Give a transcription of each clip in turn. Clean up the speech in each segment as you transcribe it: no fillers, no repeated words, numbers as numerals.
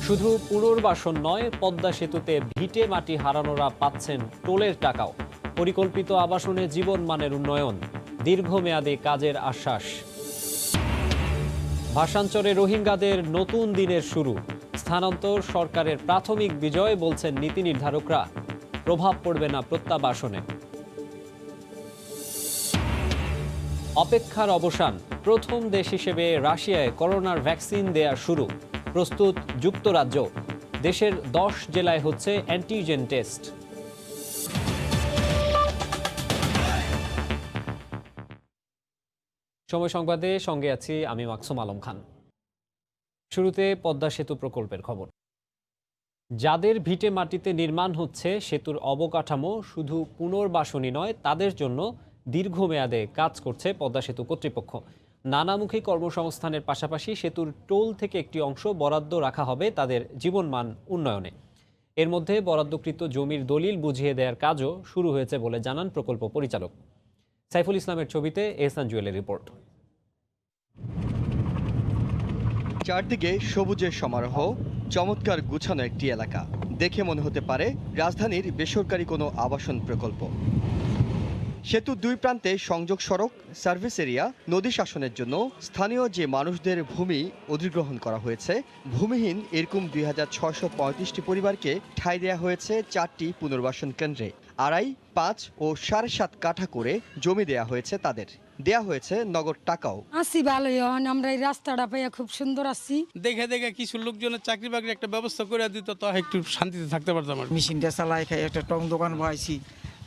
শুধু পুনর্বাসন নয়, পদ্মা সেতুতে ভিটে মাটি হারানোরা পাচ্ছেন টোলের টাকাও। পরিকল্পিত আবাসনে জীবনমানের উন্নয়ন, দীর্ঘমেয়াদী কাজের আশ্বাস। ভাষাঞ্চরে রোহিঙ্গাদের নতুন দিনের শুরু, স্থানান্তর সরকারের প্রাথমিক বিজয় বলছেন নীতি নির্ধারকরা। প্রভাব পড়বে না প্রত্যাবাসনে। অপেক্ষার অবসান, প্রথম দেশ হিসেবে রাশিয়ায় করোনার ভ্যাকসিন দেয়া শুরু। প্রস্তুত যুক্তরাজ্য, দেশের 10 জেলায় হচ্ছে অ্যান্টিজেন টেস্ট। সময় সংবাদে সঙ্গে আছি আমি মাকসুম আলম খান। শুরুতে পদ্মা সেতু প্রকল্পের খবর। যাদের ভিটে মাটিতে নির্মাণ হচ্ছে সেতুর অবকাঠামো শুধু পুনর্বাসনই নয়, তাদের জন্য দীর্ঘমেয়াদে কাজ করছে পদ্মা সেতু কর্তৃপক্ষ। নানামুখী কর্মসংস্থানের পাশাপাশি সেতুর টোল থেকে একটি অংশ বরাদ্দ রাখা হবে তাদের জীবনমান উন্নয়নে। এর মধ্যে বরাদ্দকৃত জমির দলিল বুঝিয়ে দেওয়ার কাজও শুরু হয়েছে বলে জানান প্রকল্প পরিচালক। সাইফুল ইসলামের ছবিতে এহসান জুয়েলের রিপোর্ট। চারদিকে সবুজের সমারোহ, চমৎকার গুছানো একটি এলাকা। দেখে মনে হতে পারে রাজধানীর বেসরকারি কোনো আবাসন প্রকল্প। সেতুর দুই প্রান্তে সংযোগ সড়ক, সার্ভিস এরিয়া, নদী শাসনের জন্য স্থানীয় যে মানুষদের ভূমি অধিগ্রহণ করা হয়েছে, ভূমিহীন এরকম 2635টি পরিবারকে ঠাঁই দেওয়া হয়েছে 4টি পুনর্বাসন কেন্দ্রে। 2.5, 5 ও 7.5 কাঠা করে জমি দেয়া হয়েছে তাদের। দেয়া হয়েছে নগদ টাকাও। আসি ভালোই, আমরা এই রাস্তাটা পাইয়া খুব সুন্দর আছি। দেখে দেখে কিছু লোকজনের চাকরি বাকরি একটা ব্যবস্থা করে দিত, তো একটু শান্তিতে থাকতে পারতাম। মেশিনটা চালাই খাই, একটা টং দোকান বসাইছি,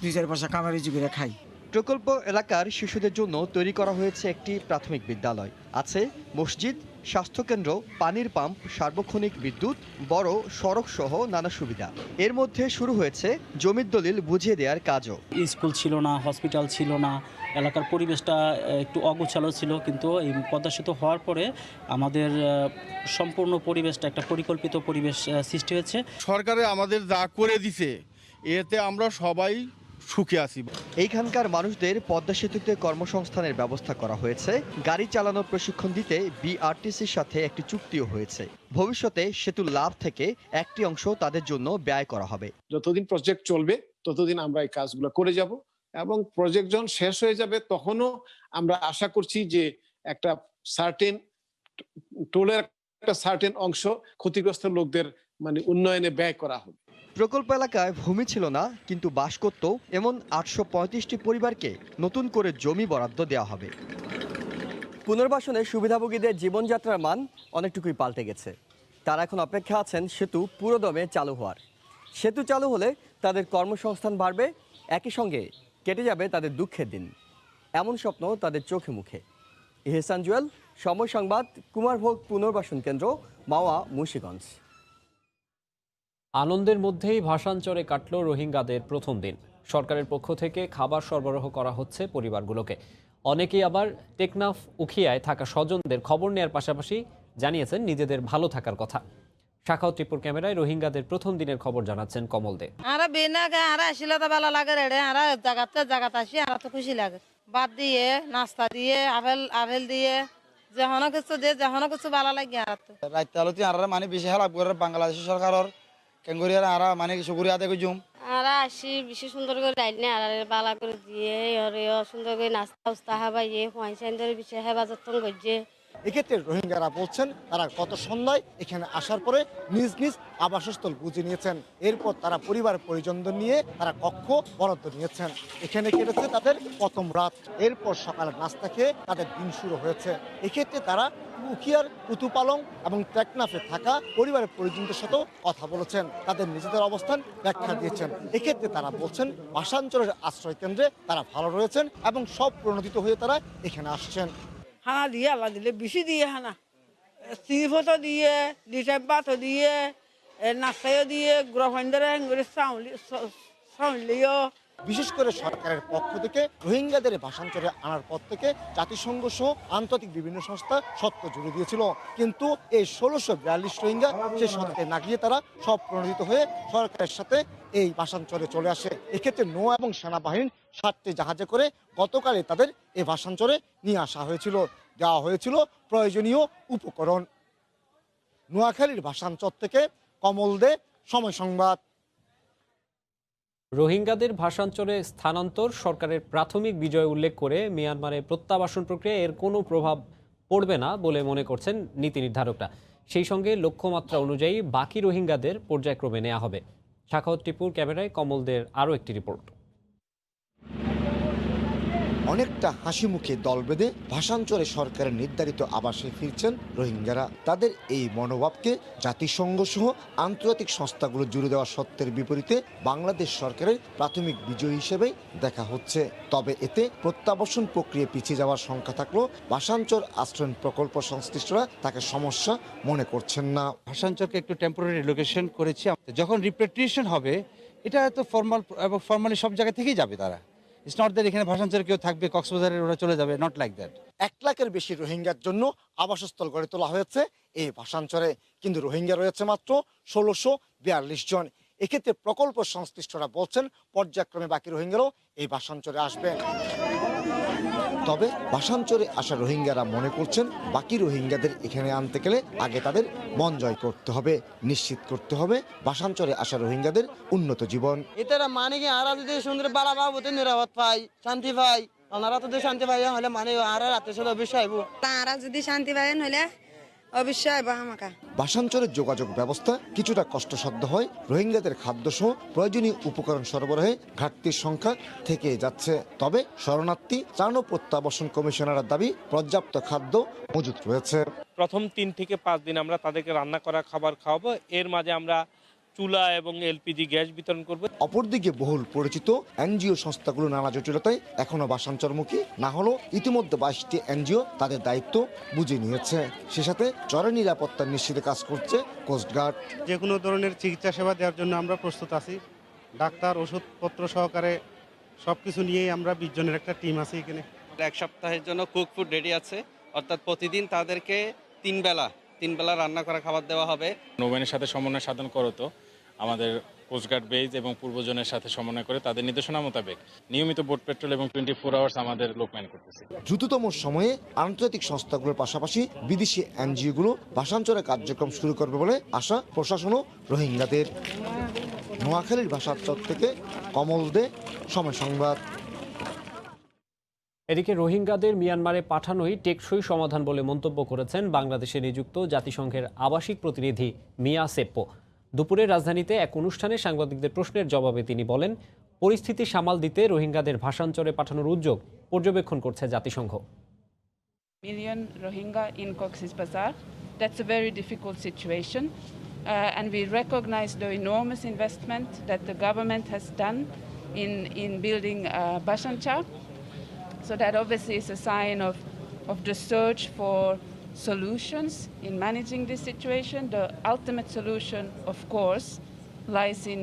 2-4 পয়সা কামারি করে খাই। প্রকল্প এলাকার শিশুদের জন্য তৈরি করা হয়েছে একটি প্রাথমিক বিদ্যালয়। আছে মসজিদ, স্বাস্থ্যকেন্দ্র, পানির পাম্প, সার্বক্ষণিক বিদ্যুৎ, বড় সড়ক সহ নানা সুবিধা। এর মধ্যে শুরু হয়েছে জমির দলিল বুঝিয়ে দেওয়ার কাজও। স্কুল ছিল না, হসপিটাল ছিল না, এলাকার পরিবেশটা একটু অগোছালো ছিল, কিন্তু এই পদ্মা সেতু হওয়ার পরে আমাদের সম্পূর্ণ পরিবেশটা একটা পরিকল্পিত পরিবেশ সৃষ্টি হয়েছে। সরকারে আমাদের যা করে দিছে এতে আমরা সবাই সুখে আছি। এইখানকার মানুষদের পদ্মা সেতুতে কর্মসংস্থানের ব্যবস্থা করা হয়েছে। গাড়ি চালানোর প্রশিক্ষণ দিতে বিআরটিসির সাথে একটি চুক্তিও হয়েছে। ভবিষ্যতে সেতুর লাভ থেকে একটি অংশ তাদের জন্য ব্যয় করা হবে। যতদিন প্রজেক্ট চলবে ততদিন আমরা এই কাজগুলো করে যাব, এবং প্রজেক্ট যখন শেষ হয়ে যাবে তখনও আমরা আশা করছি যে একটা সার্টেন টোলের একটা সার্টেন অংশ ক্ষতিগ্রস্ত লোকদের উন্নয়নে ব্যয় করা হবে। প্রকল্প এলাকায় ভূমি ছিল না, কিন্তু বাস করত এমন 835টি পরিবারকে নতুন করে জমি বরাদ্দ দেওয়া হবে। পুনর্বাসনে সুবিধাভোগীদের জীবনযাত্রার মান অনেকটুকুই পাল্টে গেছে। তারা এখন অপেক্ষা আছেন সেতু পুরোদমে চালু হওয়ার। সেতু চালু হলে তাদের কর্মসংস্থান বাড়বে, একই সঙ্গে কেটে যাবে তাদের দুঃখের দিন। এমন স্বপ্ন তাদের চোখে মুখে। এহসান জুয়েল, সময় সংবাদ, কুমারভোগ পুনর্বাসন কেন্দ্র, মাওয়া, মুন্সিগঞ্জ। আনন্দের মধ্যেই ভাষাঞ্চরে কাটল রোহিঙ্গাদের প্রথম দিন। সরকারের পক্ষ থেকে খাবার সরবরাহ করা হচ্ছে পরিবারগুলোকে। অনেকেই আবার টেকনাফ উখিয়ায় থাকা স্বজনদের খবর নেয়ার পাশাপাশি জানিয়েছেন নিজেদের ভালো থাকার কথা। শাখাও ত্রিপুর ক্যামেরায় রোহিঙ্গাদের প্রথম দিনের খবর জানাচ্ছেন কমল দে। তো খুশি লাগে, বাদ দিয়ে নাস্তা দিয়ে আপেল দিয়ে যখন কিছু দিয়ে যখন কিছু ভালো লাগে। রাত আলোতে আর মানে বেশি হেল্প করে বাংলাদেশ সরকারের কেঙ্গুরিয়ার আর মানে সুগুরি আদে কইজুম আরা আসি বেশি সুন্দর করে রাইনে আর বালা করে দিয়ে সুন্দর করে নাস্তা উস্তা হাবাইয়ে হুয়াইছেন ধরে বেশি হেবা যত্ন করছে। এক্ষেত্রে রোহিঙ্গারা বলছেন তারা গত সন্ধ্যায় এখানে আসার পরে নিজ নিজ আবাসস্থল বুঝে নিয়েছেন। এরপর তারা পরিবার পরিজনদের নিয়ে তারা কক্ষ বরাদ্দ নিয়েছেন। এখানে কেটেছে তাদের প্রথম রাত। এরপর সকালে নাস্তা খেয়ে তাদের দিন শুরু হয়েছে। এক্ষেত্রে তারা উখিয়ার কুতুপালং এবং টেকনাফে থাকা পরিবারের পরিজনদের সাথেও কথা বলেছেন, তাদের নিজেদের অবস্থান ব্যাখ্যা দিয়েছেন। এক্ষেত্রে তারা বলছেন ভাষাঞ্চলের আশ্রয় কেন্দ্রে তারা ভালো রয়েছেন এবং সব প্রণোদিত হয়ে তারা এখানে আসছেন। হানা দিয়ে আল্লাহ দিলে বেশি দিয়ে হানা সিফতো দিয়ে লিটার ভাতও দিয়ে নাস্তাও দিয়ে গ্রহণদারে সাউলিও। বিশেষ করে সরকারের পক্ষ থেকে রোহিঙ্গাদের ভাষাঞ্চলে আনার পর থেকে জাতিসংঘ সহ আন্তর্জাতিক বিভিন্ন সংস্থা সত্য জুড়ে দিয়েছিল, কিন্তু এই 1642 রোহিঙ্গা সে সত্যে না গিয়ে তারা সব প্রণোদিত হয়ে সরকারের সাথে এই ভাষাঞ্চলে চলে আসে। এক্ষেত্রে নৌ এবং সেনাবাহিনীর 7টি জাহাজে করে গতকালে তাদের এই ভাষাঞ্চলে নিয়ে আসা হয়েছিল, দেওয়া হয়েছিল প্রয়োজনীয় উপকরণ। নোয়াখালীর ভাষাঞ্চর থেকে কমল দে, সময় সংবাদ। রোহিঙ্গাদের ভাষাঞ্চলে স্থানান্তর সরকারের প্রাথমিক বিজয় উল্লেখ করে মিয়ানমারে প্রত্যাবাসন প্রক্রিয়া এর কোনো প্রভাব পড়বে না বলে মনে করছেন নীতি নির্ধারকরা। সেই সঙ্গে লক্ষ্যমাত্রা অনুযায়ী বাকি রোহিঙ্গাদের পর্যায়ক্রমে নেওয়া হবে। সাখাওয়াত টিপুর ক্যামেরায় কমলদের আরও একটি রিপোর্ট। অনেকটা হাসি মুখে দল বেঁধে ভাষাঞ্চলে সরকারের নির্ধারিত আবাসে ফিরছেন রোহিঙ্গারা। তাদের এই মনোভাবকে জাতিসংঘ সহ আন্তর্জাতিক সংস্থাগুলো জুড়ে দেওয়া সত্যের বিপরীতে বাংলাদেশ সরকারের প্রাথমিক বিজয় হিসেবেই দেখা হচ্ছে। তবে এতে প্রত্যাবাসন প্রক্রিয়া পিছিয়ে যাওয়ার শঙ্কা থাকলেও ভাষাঞ্চল আশ্রয়ণ প্রকল্প সংশ্লিষ্টরা তাকে সমস্যা মনে করছেন না। ভাষাঞ্চলকে একটু টেম্পোরারি লোকেশন করেছি। যখন রিপ্যাট্রিয়েশন হবে এটা তো ফর্মালি সব জায়গা থেকেই যাবে তারা। ইটস নট দ্যাট এখানে ভাষাঞ্চলে কেউ থাকবে, কক্সবাজারে ওরা চলে যাবে, নট লাইক দ্যাট। 1 লাখের বেশি রোহিঙ্গার জন্য আবাসস্থল গড়ে তোলা হয়েছে এই ভাষাঞ্চলে, কিন্তু রোহিঙ্গা রয়েছে মাত্র 1642 জন। এক্ষেত্রে প্রকল্প সংশ্লিষ্টরা বলছেন পর্যায়ক্রমে বাকি রোহিঙ্গারাও এই ভাষাঞ্চলে আসবেন। তবে ভাষাঞ্চলে আসা রোহিঙ্গারা মনে করছেন বাকি রোহিঙ্গাদের এখানে আনতে গেলে আগে তাদের মন জয় করতে হবে, নিশ্চিত করতে হবে ভাষাঞ্চলে আসা রোহিঙ্গাদের উন্নত জীবন। এটারা মানে কি আর যদি সুন্দর বাড়া বাবুতে নিরাপদ পাই, শান্তি পাই, ওনারা তো শান্তি পাই হলে মানে আর রাতে সাথে অবশ্যই আইব, তারা যদি শান্তি পাইন হলে অবশ্যই আইব আমাকে। ভাষাঞ্চলের যোগাযোগ ব্যবস্থা কিছুটা কষ্টসাধ্য হয়। রোহিঙ্গাদের খাদ্যসহ প্রয়োজনীয় উপকরণ সরবরাহে ঘাটতির সংখ্যা থেকে যাচ্ছে। তবে শরণার্থী ত্রাণ ও প্রত্যাবাসন কমিশনারের দাবি পর্যাপ্ত খাদ্য মজুত রয়েছে। প্রথম 3 থেকে 5 দিন আমরা তাদেরকে রান্না করা খাবার খাওয়াবো। এর মাঝে আমরা চুলা এবং এলপিজি গ্যাস বিতরণ করব। অপরদিকে বহুল পরিচিত এনজিও সংস্থাগুলো নানা জটিলতায় এখনো ভাষাঞ্চলমুখী না হলেও ইতিমধ্যে 22টি এনজিও তাদের দায়িত্ব বুঝে নিয়েছে। সে সাথে চরে নিরাপত্তা নিশ্চিতে কাজ করছে কোস্টগার্ড। যে কোনো ধরনের চিকিৎসা সেবা দেওয়ার জন্য আমরা প্রস্তুত আছি। ডাক্তার, ওষুধপত্র সহকারে সবকিছু নিয়েই আমরা 20 জনের একটা টিম আছে এখানে। 1 সপ্তাহের জন্য কুক ফুড রেডি আছে, অর্থাৎ প্রতিদিন তাদেরকে 3 বেলা রান্না করা খাবার দেওয়া হবে। নৌবাহিনীর সাথে সমন্বয় সাধন করতো আমাদের কোস্টগার্ড বেজ এবং পূর্বজনের সাথে সমন্বয় করে তাদের নির্দেশনা মোতাবেক নিয়মিত বোট পেট্রোল এবং 24 আওয়ার্স আমাদের লোক ম্যান করতেছে। দ্রুততম সময়ে আন্তর্জাতিক সংস্থাগুলোর পাশাপাশি বিদেশি এনজিওগুলো ভাষাঞ্চলে কার্যক্রম শুরু করবে বলে আশা প্রশাসন ও রোহিঙ্গাদের। নোয়াখালীর ভাষাঞ্চল থেকে কমল দে, সময় সংবাদ। এদিকে রোহিঙ্গাদের মিয়ানমারে পাঠানোই টেকসই সমাধান বলে মন্তব্য করেছেন বাংলাদেশে নিযুক্ত জাতিসংঘের আবাসিক প্রতিনিধি মিয়া সেপ্পো। দুপুরে রাজধানীতে এক অনুষ্ঠানে সাংবাদিকদের প্রশ্নের জবাবে তিনি বলেন, পরিস্থিতি সামাল দিতে রোহিঙ্গাদের ভাষাঞ্চলে পাঠানোর উদ্যোগ পর্যবেক্ষণ করছে জাতিসংঘ। Million Rohingya in Cox's Bazar. That's a very difficult situation. And we recognize the enormous investment that the government has done in building Bhasanchar. So that obviously is a sign of the search for solutions in managing this situation. The ultimate solution, of course, lies in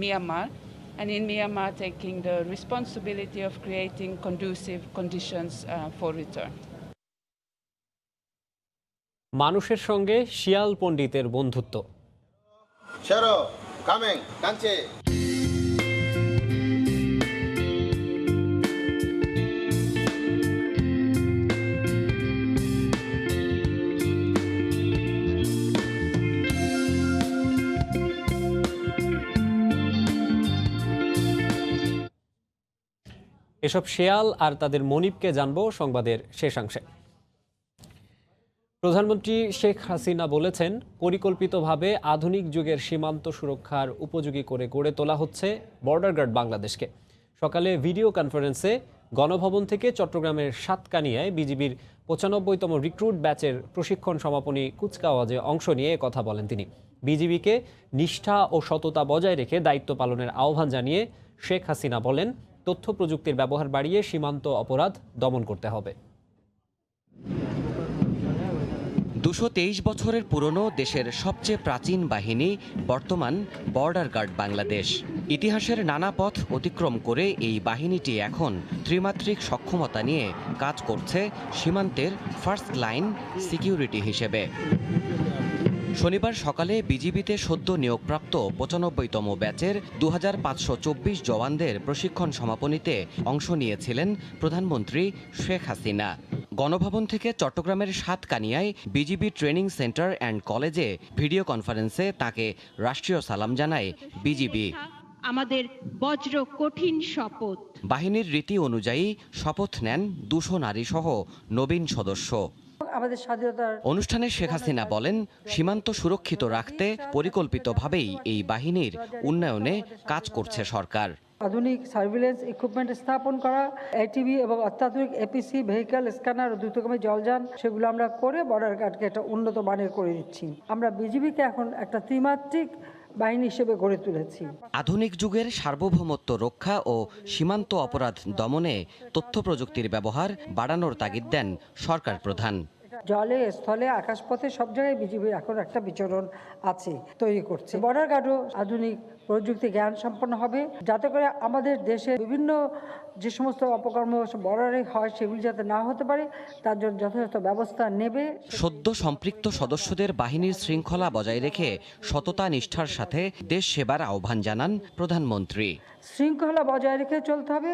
Myanmar, and in Myanmar taking the responsibility of creating conducive conditions for return. মানুষের সঙ্গে শিয়াল পণ্ডিতের বন্ধুত্ব। এসব শেয়াল আর তাদের মনিবকে জানবো সংবাদের শেষাংশে। প্রধানমন্ত্রী শেখ হাসিনা বলেছেন, পরিকল্পিতভাবে আধুনিক যুগের সীমান্ত সুরক্ষার উপযোগী করে গড়ে তোলা হচ্ছে বর্ডার গার্ড বাংলাদেশকে। সকালে ভিডিও কনফারেন্সে গণভবন থেকে চট্টগ্রামের সাতকানিয়ায় বিজিবির 95তম রিক্রুট ব্যাচের প্রশিক্ষণ সমাপনী কুচকাওয়াজে অংশ নিয়ে কথা বলেন তিনি। বিজিবিকে নিষ্ঠা ও সততা বজায় রেখে দায়িত্ব পালনের আহ্বান জানিয়ে শেখ হাসিনা বলেন, তথ্য প্রযুক্তির ব্যবহার বাড়িয়ে সীমান্ত অপরাধ দমন করতে হবে। 223 বছরের পুরনো দেশের সবচেয়ে প্রাচীন বাহিনী বর্তমান বর্ডার গার্ড বাংলাদেশ। ইতিহাসের নানা পথ অতিক্রম করে এই বাহিনীটি এখন ত্রিমাত্রিক সক্ষমতা নিয়ে কাজ করছে সীমান্তের ফার্স্ট লাইন সিকিউরিটি হিসেবে। শনিবার সকালে বিজিবিতে সদ্য নিয়োগপ্রাপ্ত 95তম ব্যাচের 2524 জওয়ানদের প্রশিক্ষণ সমাপনীতে অংশ নিয়েছিলেন প্রধানমন্ত্রী শেখ হাসিনা। গণভবন থেকে চট্টগ্রামের সাতকানিয়ায় বিজিবি ট্রেনিং সেন্টার অ্যান্ড কলেজে ভিডিও কনফারেন্সে তাকে রাষ্ট্রীয় সালাম জানায় বিজিবি। আমাদের বজ্র কঠিন শপথ। বাহিনীর রীতি অনুযায়ী শপথ নেন 200 নারী সহ নবীন সদস্য। আমাদের স্বাধীনতার অনুষ্ঠানে শেখ হাসিনা বলেন, সীমান্ত সুরক্ষিত রাখতে পরিকল্পিতভাবেই এই বাহিনীর উন্নয়নে কাজ করছে সরকার। আধুনিক সার্ভিলেন্স ইকুইপমেন্ট স্থাপন করা, এটিভি এবং অত্যাধুনিক এপিসি ভেহিক্যাল স্ক্যানার ও দ্রুতগামী জলযান সেগুলো আমরা করে বর্ডার গার্ডকে একটা উন্নত মানের করে দিচ্ছি। আমরা বিজিবিকে এখন একটা ত্রিমাত্রিক বাহিনী হিসেবে গড়ে তুলেছি। আধুনিক যুগের সার্বভৌমত্ব রক্ষা ও সীমান্ত অপরাধ দমনে তথ্য প্রযুক্তির ব্যবহার বাড়ানোর তাগিদ দেন সরকার প্রধান। জলে, স্থলে, আকাশপথে সব জায়গায় বিজিবির এখন একটা বিচরণ আছে, তৈরি করছে। বর্ডার গার্ডও আধুনিক প্রযুক্তি জ্ঞান সম্পন্ন হবে, যাতে করে আমাদের দেশে বিভিন্ন যে সমস্ত অপকর্ম বর্ডারে হয় সেগুলি যাতে না হতে পারে তার জন্য যথাযথ ব্যবস্থা নেবে। সদ্য সম্পৃক্ত সদস্যদের বাহিনীর শৃঙ্খলা বজায় রেখে সততা নিষ্ঠার সাথে দেশ সেবার আহ্বান জানান প্রধানমন্ত্রী। শৃঙ্খলা বজায় রেখে চলতে হবে,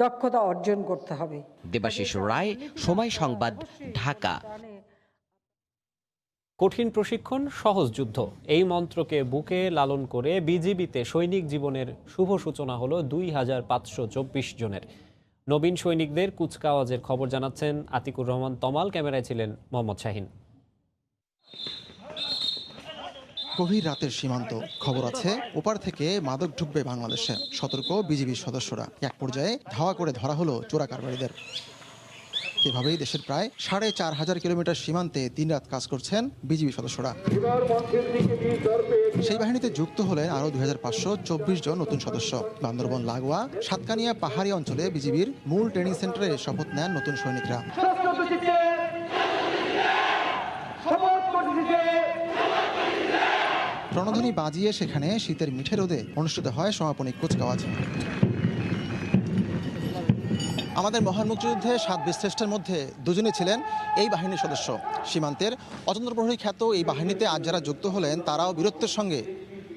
দক্ষতা অর্জন করতে হবে। দেবাশিস রায়, সময় সংবাদ, ঢাকা। কঠিন প্রশিক্ষণ, সহজ যুদ্ধ, এই মন্ত্রকে বুকে লালন করে বিজিবিতে সৈনিক জীবনের শুভ সূচনা হলো 2524 জনের। নবীন সৈনিকদের কুচকাওয়াজের খবর জানাচ্ছেন আতিকুর রহমান তমাল, ক্যামেরায় ছিলেন মোহাম্মদ শাহিন। গভীর রাতের সীমান্ত, খবর আছে ওপার থেকে মাদক ঢুকবে বাংলাদেশে। সতর্ক বিজিবির সদস্যরা, এক পর্যায়ে ধাওয়া করে ধরা হলো চোরা কারবারিদের। এভাবেই দেশের প্রায় 4500 কিলোমিটার সীমান্তে দিনরাত কাজ করছেন বিজিবি সদস্যরা। সেই বাহিনীতে যুক্ত হলেন আরও 2524 জন নতুন সদস্য। বান্দরবন লাগোয়া সাতকানিয়া পাহাড়ি অঞ্চলে বিজিবির মূল ট্রেনিং সেন্টারে শপথ নেন নতুন সৈনিকরা। রণধ্বনি বাজিয়ে সেখানে শীতের মিঠে রোদে অনুষ্ঠিত হয় সমাপনী কুচকাওয়াজ। আমাদের মহান মুক্তিযুদ্ধে 7 বীরশ্রেষ্ঠের মধ্যে 2 জনই ছিলেন এই বাহিনীর সদস্য। সীমান্তের অতন্ত্র প্রহরী খ্যাত এই বাহিনীতে আজ যারা যুক্ত হলেন তারাও বীরত্বের সঙ্গে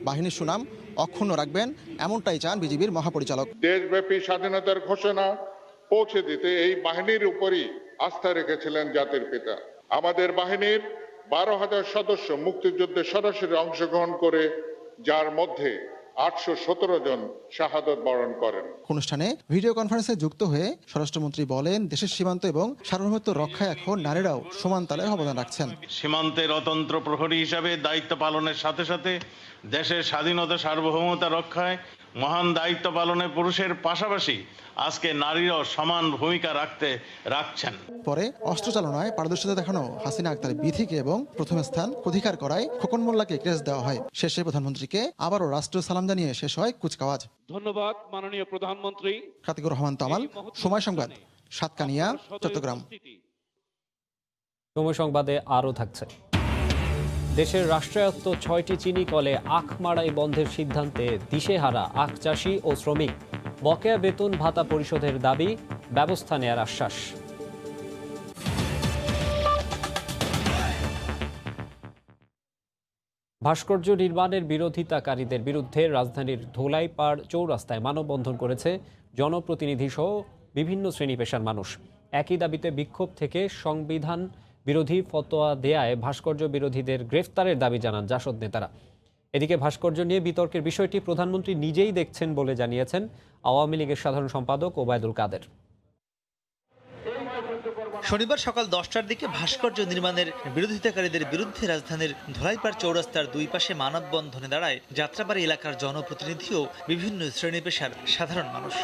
বাহিনীর সুনাম অক্ষুণ্ণ রাখবেন, এমনটাই চান বিজিবির মহাপরিচালক। দেশব্যাপী স্বাধীনতার ঘোষণা পৌঁছে দিতে এই বাহিনীর উপরই আস্থা রেখেছিলেন জাতির পিতা। আমাদের বাহিনীর 12,000 সদস্য মুক্তিযুদ্ধে সরাসরি অংশগ্রহণ করে, যার মধ্যে 817 জন শাহাদত বরণ করেন। অনুষ্ঠানে ভিডিও কনফারেন্সে যুক্ত হয়ে স্বরাষ্ট্রমন্ত্রী বলেন, দেশের সীমান্ত এবং সার্বভৌমত্ব রক্ষায় এখন নারীরাও সমান তালে অবদান রাখছেন। সীমান্তের অতন্ত্র প্রহরী হিসাবে দায়িত্ব পালনের সাথে সাথে দেশের স্বাধীনতা সার্বভৌমতা রক্ষায় মহান দায়িত্ব পালনে পুরুষের পাশাপাশি আজকে নারীরাও সমান ভূমিকা রাখছেন। পরে অস্ত্র চালনায় পারদর্শিতা দেখানো হাসিনা আক্তার বিথিকে এবং প্রথম স্থান অধিকার করায় খোকন মোল্লাকে ক্রেস্ট দেওয়া হয়। শেষে প্রধানমন্ত্রীকে আবারও রাষ্ট্রীয় সালাম জানিয়ে শেষ হয় কুচকাওয়াজ। ধন্যবাদ মাননীয় প্রধানমন্ত্রী। আতিকুর রহমান তমাল, সময় সংবাদ, সাতকানিয়া, চট্টগ্রাম। সময় সংবাদে আরও থাকছে। দেশের রাষ্ট্রায়ত্ত 6টি চিনি কলে আখ মাড়াই বন্ধের সিদ্ধান্তে দিশেহারা আখ চাষি ও শ্রমিক। বকেয়া বেতন ভাতা পরিশোধের দাবি, ব্যবস্থা নেয়ার আশ্বাস। ভাস্কর্য নির্মাণের বিরোধিতাকারীদের বিরুদ্ধে রাজধানীর ধোলাইপাড় চৌরাস্তায় মানববন্ধন করেছে জনপ্রতিনিধি সহ বিভিন্ন শ্রেণী পেশার মানুষ। একই দাবিতে বিক্ষোভ থেকে সংবিধান বিরোধী ফতোয়া দেয়ায় ভাস্কর্য বিরোধীদের গ্রেফতারের দাবি জানান জাসদ নেতারা। এদিকে ভাস্কর্য নিয়ে বিতর্কের বিষয়টি প্রধানমন্ত্রী নিজেই দেখছেন বলে জানিয়েছেন আওয়ামী লীগের সাধারণ সম্পাদক ওবায়দুল কাদের। শনিবার সকাল 10টার দিকে ভাস্কর্য নির্মাণের বিরোধিতাকারীদের বিরুদ্ধে রাজধানীর ধোলাইপাড় চৌরাস্তার দুই পাশে মানববন্ধনে দাঁড়ায় যাত্রাবাড়ি এলাকার জনপ্রতিনিধি ও বিভিন্ন শ্রেণী পেশার সাধারণ মানুষ।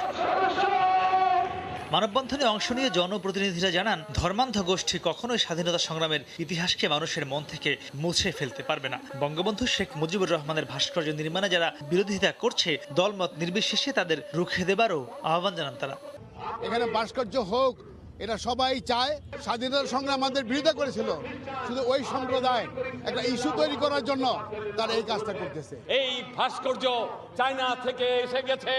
মানববন্ধনে অংশ নিয়ে জনপ্রতিনিধিরা জানান, ধর্মান্ধ গোষ্ঠী কখনোই স্বাধীনতা সংগ্রামের ইতিহাসকে মানুষের মন থেকে মুছে ফেলতে পারবে না। বঙ্গবন্ধু শেখ মুজিবুর রহমানের ভাস্কর্য নির্মাণে যারা বিরোধিতা করছে, দলমত নির্বিশেষে তাদের রুখে দেবারও আহ্বান জানান তারা। এখানে ভাস্কর্য হোক, এটা সবাই চায়। স্বাধীনতা সংগ্রাম আমাদের বিরোধিতা করেছিল, শুধু ওই সম্প্রদায় একটা ইস্যু তৈরি করার জন্য তারা এই কাজটা করতেছে। এই ভাস্কর্য চায়না থেকে এসে গেছে,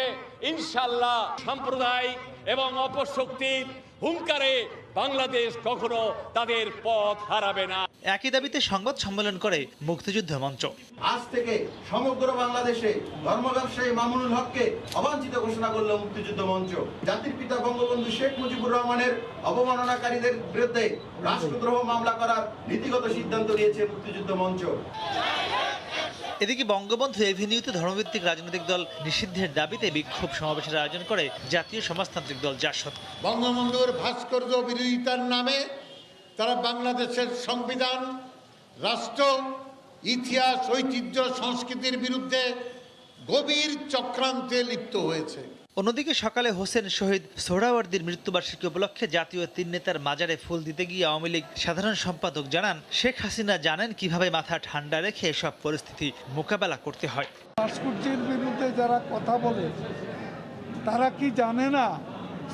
ইনশাল্লাহ সাম্প্রদায়িক এবং অপশক্তির হুঙ্কারে বাংলাদেশ কখনো তাদের পথ হারাবে না। একই দাবিতে সংবাদ সম্মেলন করে মুক্তিযুদ্ধ মঞ্চ। আজ থেকে সমগ্র বাংলাদেশে ধর্ম ব্যবসায়ী মামুনুল হককে অবাঞ্ছিত ঘোষণা করল মুক্তিযুদ্ধ মঞ্চ। জাতির পিতা বঙ্গবন্ধু শেখ মুজিবুর রহমানের অবমাননাকারীদের বিরুদ্ধে রাষ্ট্রদ্রোহ মামলা করার নীতিগত সিদ্ধান্ত নিয়েছে মুক্তিযুদ্ধ মঞ্চ। এদিকে বঙ্গবন্ধু এভিনিউতে ধর্মভিত্তিক রাজনৈতিক দল নিষিদ্ধের দাবিতে বিক্ষোভ সমাবেশের আয়োজন করে জাতীয় সমাজতান্ত্রিক দল জাসদ। বঙ্গবন্ধুর ভাস্কর্য বিরোধিতার নামে তারা বাংলাদেশের সংবিধান, রাষ্ট্র, ইতিহাস, ঐতিহ্য, সংস্কৃতির বিরুদ্ধে গভীর চক্রান্তে লিপ্ত হয়েছে। অন্যদিকে সকালে হোসেন শহীদ সোহরাওয়ার্দীর মৃত্যুবার্ষিকী উপলক্ষে জাতীয় তিন নেতার মাজারে ফুল দিতে গিয়ে আওয়ামী লীগ সাধারণ সম্পাদক জানান, শেখ হাসিনা জানেন কিভাবে মাথা ঠান্ডা রেখে এসব পরিস্থিতি মোকাবেলা করতে হয়। ভাস্কর্যের বিরুদ্ধে যারা কথা বলে তারা কি জানে না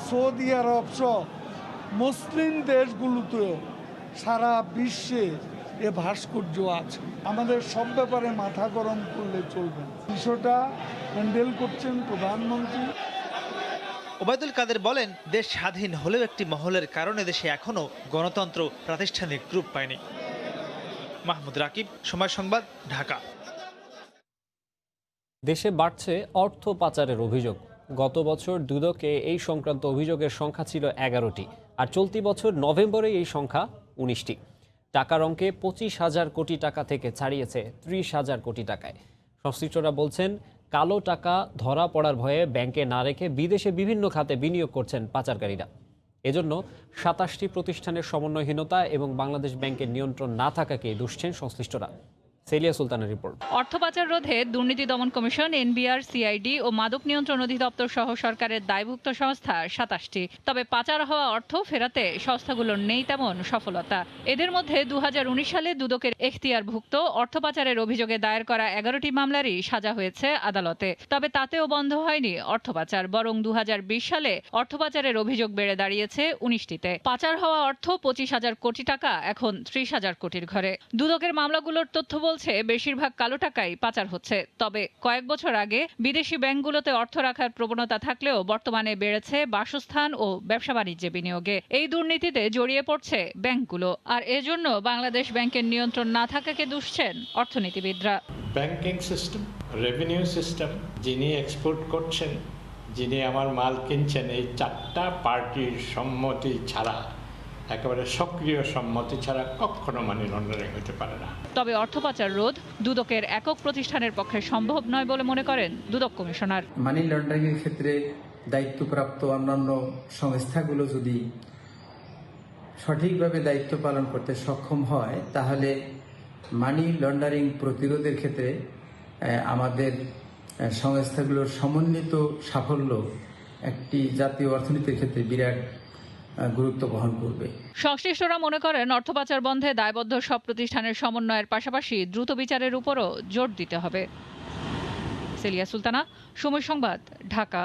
সৌদি আরব সহ মুসলিম দেশগুলোতেও সারা বিশ্বে এ ভাস্কর্য আছে। আমাদের সব ব্যাপারে মাথা গরম করলে চলবে না। বিষয়টা হ্যান্ডেল করছেন প্রধানমন্ত্রী। ওবায়দুল কাদের বলেন, দেশ স্বাধীন হলেও একটি মহলের কারণে দেশে এখনো গণতন্ত্র প্রাতিষ্ঠানিক রূপ পায়নি। মাহমুদ রাকিব, সময় সংবাদ, ঢাকা। দেশে বাড়ছে অর্থ পাচারের অভিযোগ। গত বছর দুদকে এই সংক্রান্ত অভিযোগের সংখ্যা ছিল 11টি, আর চলতি বছর নভেম্বরে এই সংখ্যা 19টি। টাকার অঙ্কে 25,000 কোটি টাকা থেকে ছাড়িয়েছে 30,000 কোটি টাকায়। সংশ্লিষ্টরা বলছেন, কালো টাকা ধরা পড়ার ভয়ে ব্যাংকে না রেখে বিদেশে বিভিন্ন খাতে বিনিয়োগ করছেন পাচারকারীরা। এজন্য 27টি প্রতিষ্ঠানের সমন্বয়হীনতা এবং বাংলাদেশ ব্যাংকের নিয়ন্ত্রণ না থাকাকে দুষছেন সংশ্লিষ্টরা। সেলিয়া সুলতানের রিপোর্ট। অর্থ পাচার রোধে দুর্নীতি দমন কমিশন, এনবিআর, সিআইডি ও মাদক নিয়ন্ত্রণ অধিদপ্তর সহ সরকারের দায়ভুক্ত সংস্থা 27টি। তবে পাচার হওয়া অর্থ ফেরাতে সংস্থাগুলোর নেই তেমন সফলতা। এদের মধ্যে 2019 সালে দুদকের এখতিয়ারভুক্ত অর্থ পাচারের অভিযোগে দায়ের করা 11টি মামলারই সাজা হয়েছে আদালতে। তবে তাতেও বন্ধ হয়নি অর্থ পাচার, বরং 2020 সালে অর্থ পাচারের অভিযোগ বেড়ে দাঁড়িয়েছে 19টিতে। পাচার হওয়া অর্থ 25,000 কোটি টাকা এখন 30,000 কোটির ঘরে। দুদকের মামলাগুলোর তথ্য বলছে বেশিরভাগ কালো টাকাই পাচার হচ্ছে। তবে কয়েক বছর আগে বিদেশি ব্যাংকগুলোতে অর্থ রাখার প্রবণতা থাকলেও বর্তমানে বেড়েছে বাসস্থান ও ব্যবসা বাণিজ্যে বিনিয়োগে। এই দুর্নীতিতে জড়িয়ে পড়ছে ব্যাংকগুলো, আর এজন্য বাংলাদেশ ব্যাংকের নিয়ন্ত্রণ না থাকাকে দুষছেন অর্থনীতিবিদরা। ব্যাংকিং সিস্টেম, রেভিনিউ সিস্টেম, যিনি এক্সপোর্ট করছেন, যিনি আমার মাল কিনছেন, এই 4টা পার্টির সম্মতি ছাড়া, একেবারে সক্রিয় সম্মতি ছাড়া কখনো মানি লন্ডারিং হতে পারে না। তবে অর্থ পাচার রোধ দুদকের একক প্রতিষ্ঠানের পক্ষে সম্ভব নয় বলে মনে করেন দুদক কমিশনার। মানি লন্ডারিং এর ক্ষেত্রে দায়িত্বপ্রাপ্ত অন্যান্য সংস্থাগুলো যদি সঠিকভাবে দায়িত্ব পালন করতে সক্ষম হয়, তাহলে মানি লন্ডারিং প্রতিরোধের ক্ষেত্রে আমাদের সংস্থাগুলোর সমন্বিত সাফল্য একটি জাতীয় অর্থনীতির ক্ষেত্রে বিরাট গুরুত্ব বহন করবে। সংশ্লিষ্টরা মনে করেন, অর্থ পাচার বন্ধে দায়বদ্ধ সব প্রতিষ্ঠানের সমন্বয়ের পাশাপাশি দ্রুত বিচারের উপরও জোর দিতে হবে। সেলিয়া সুলতানা, সময় সংবাদ, ঢাকা।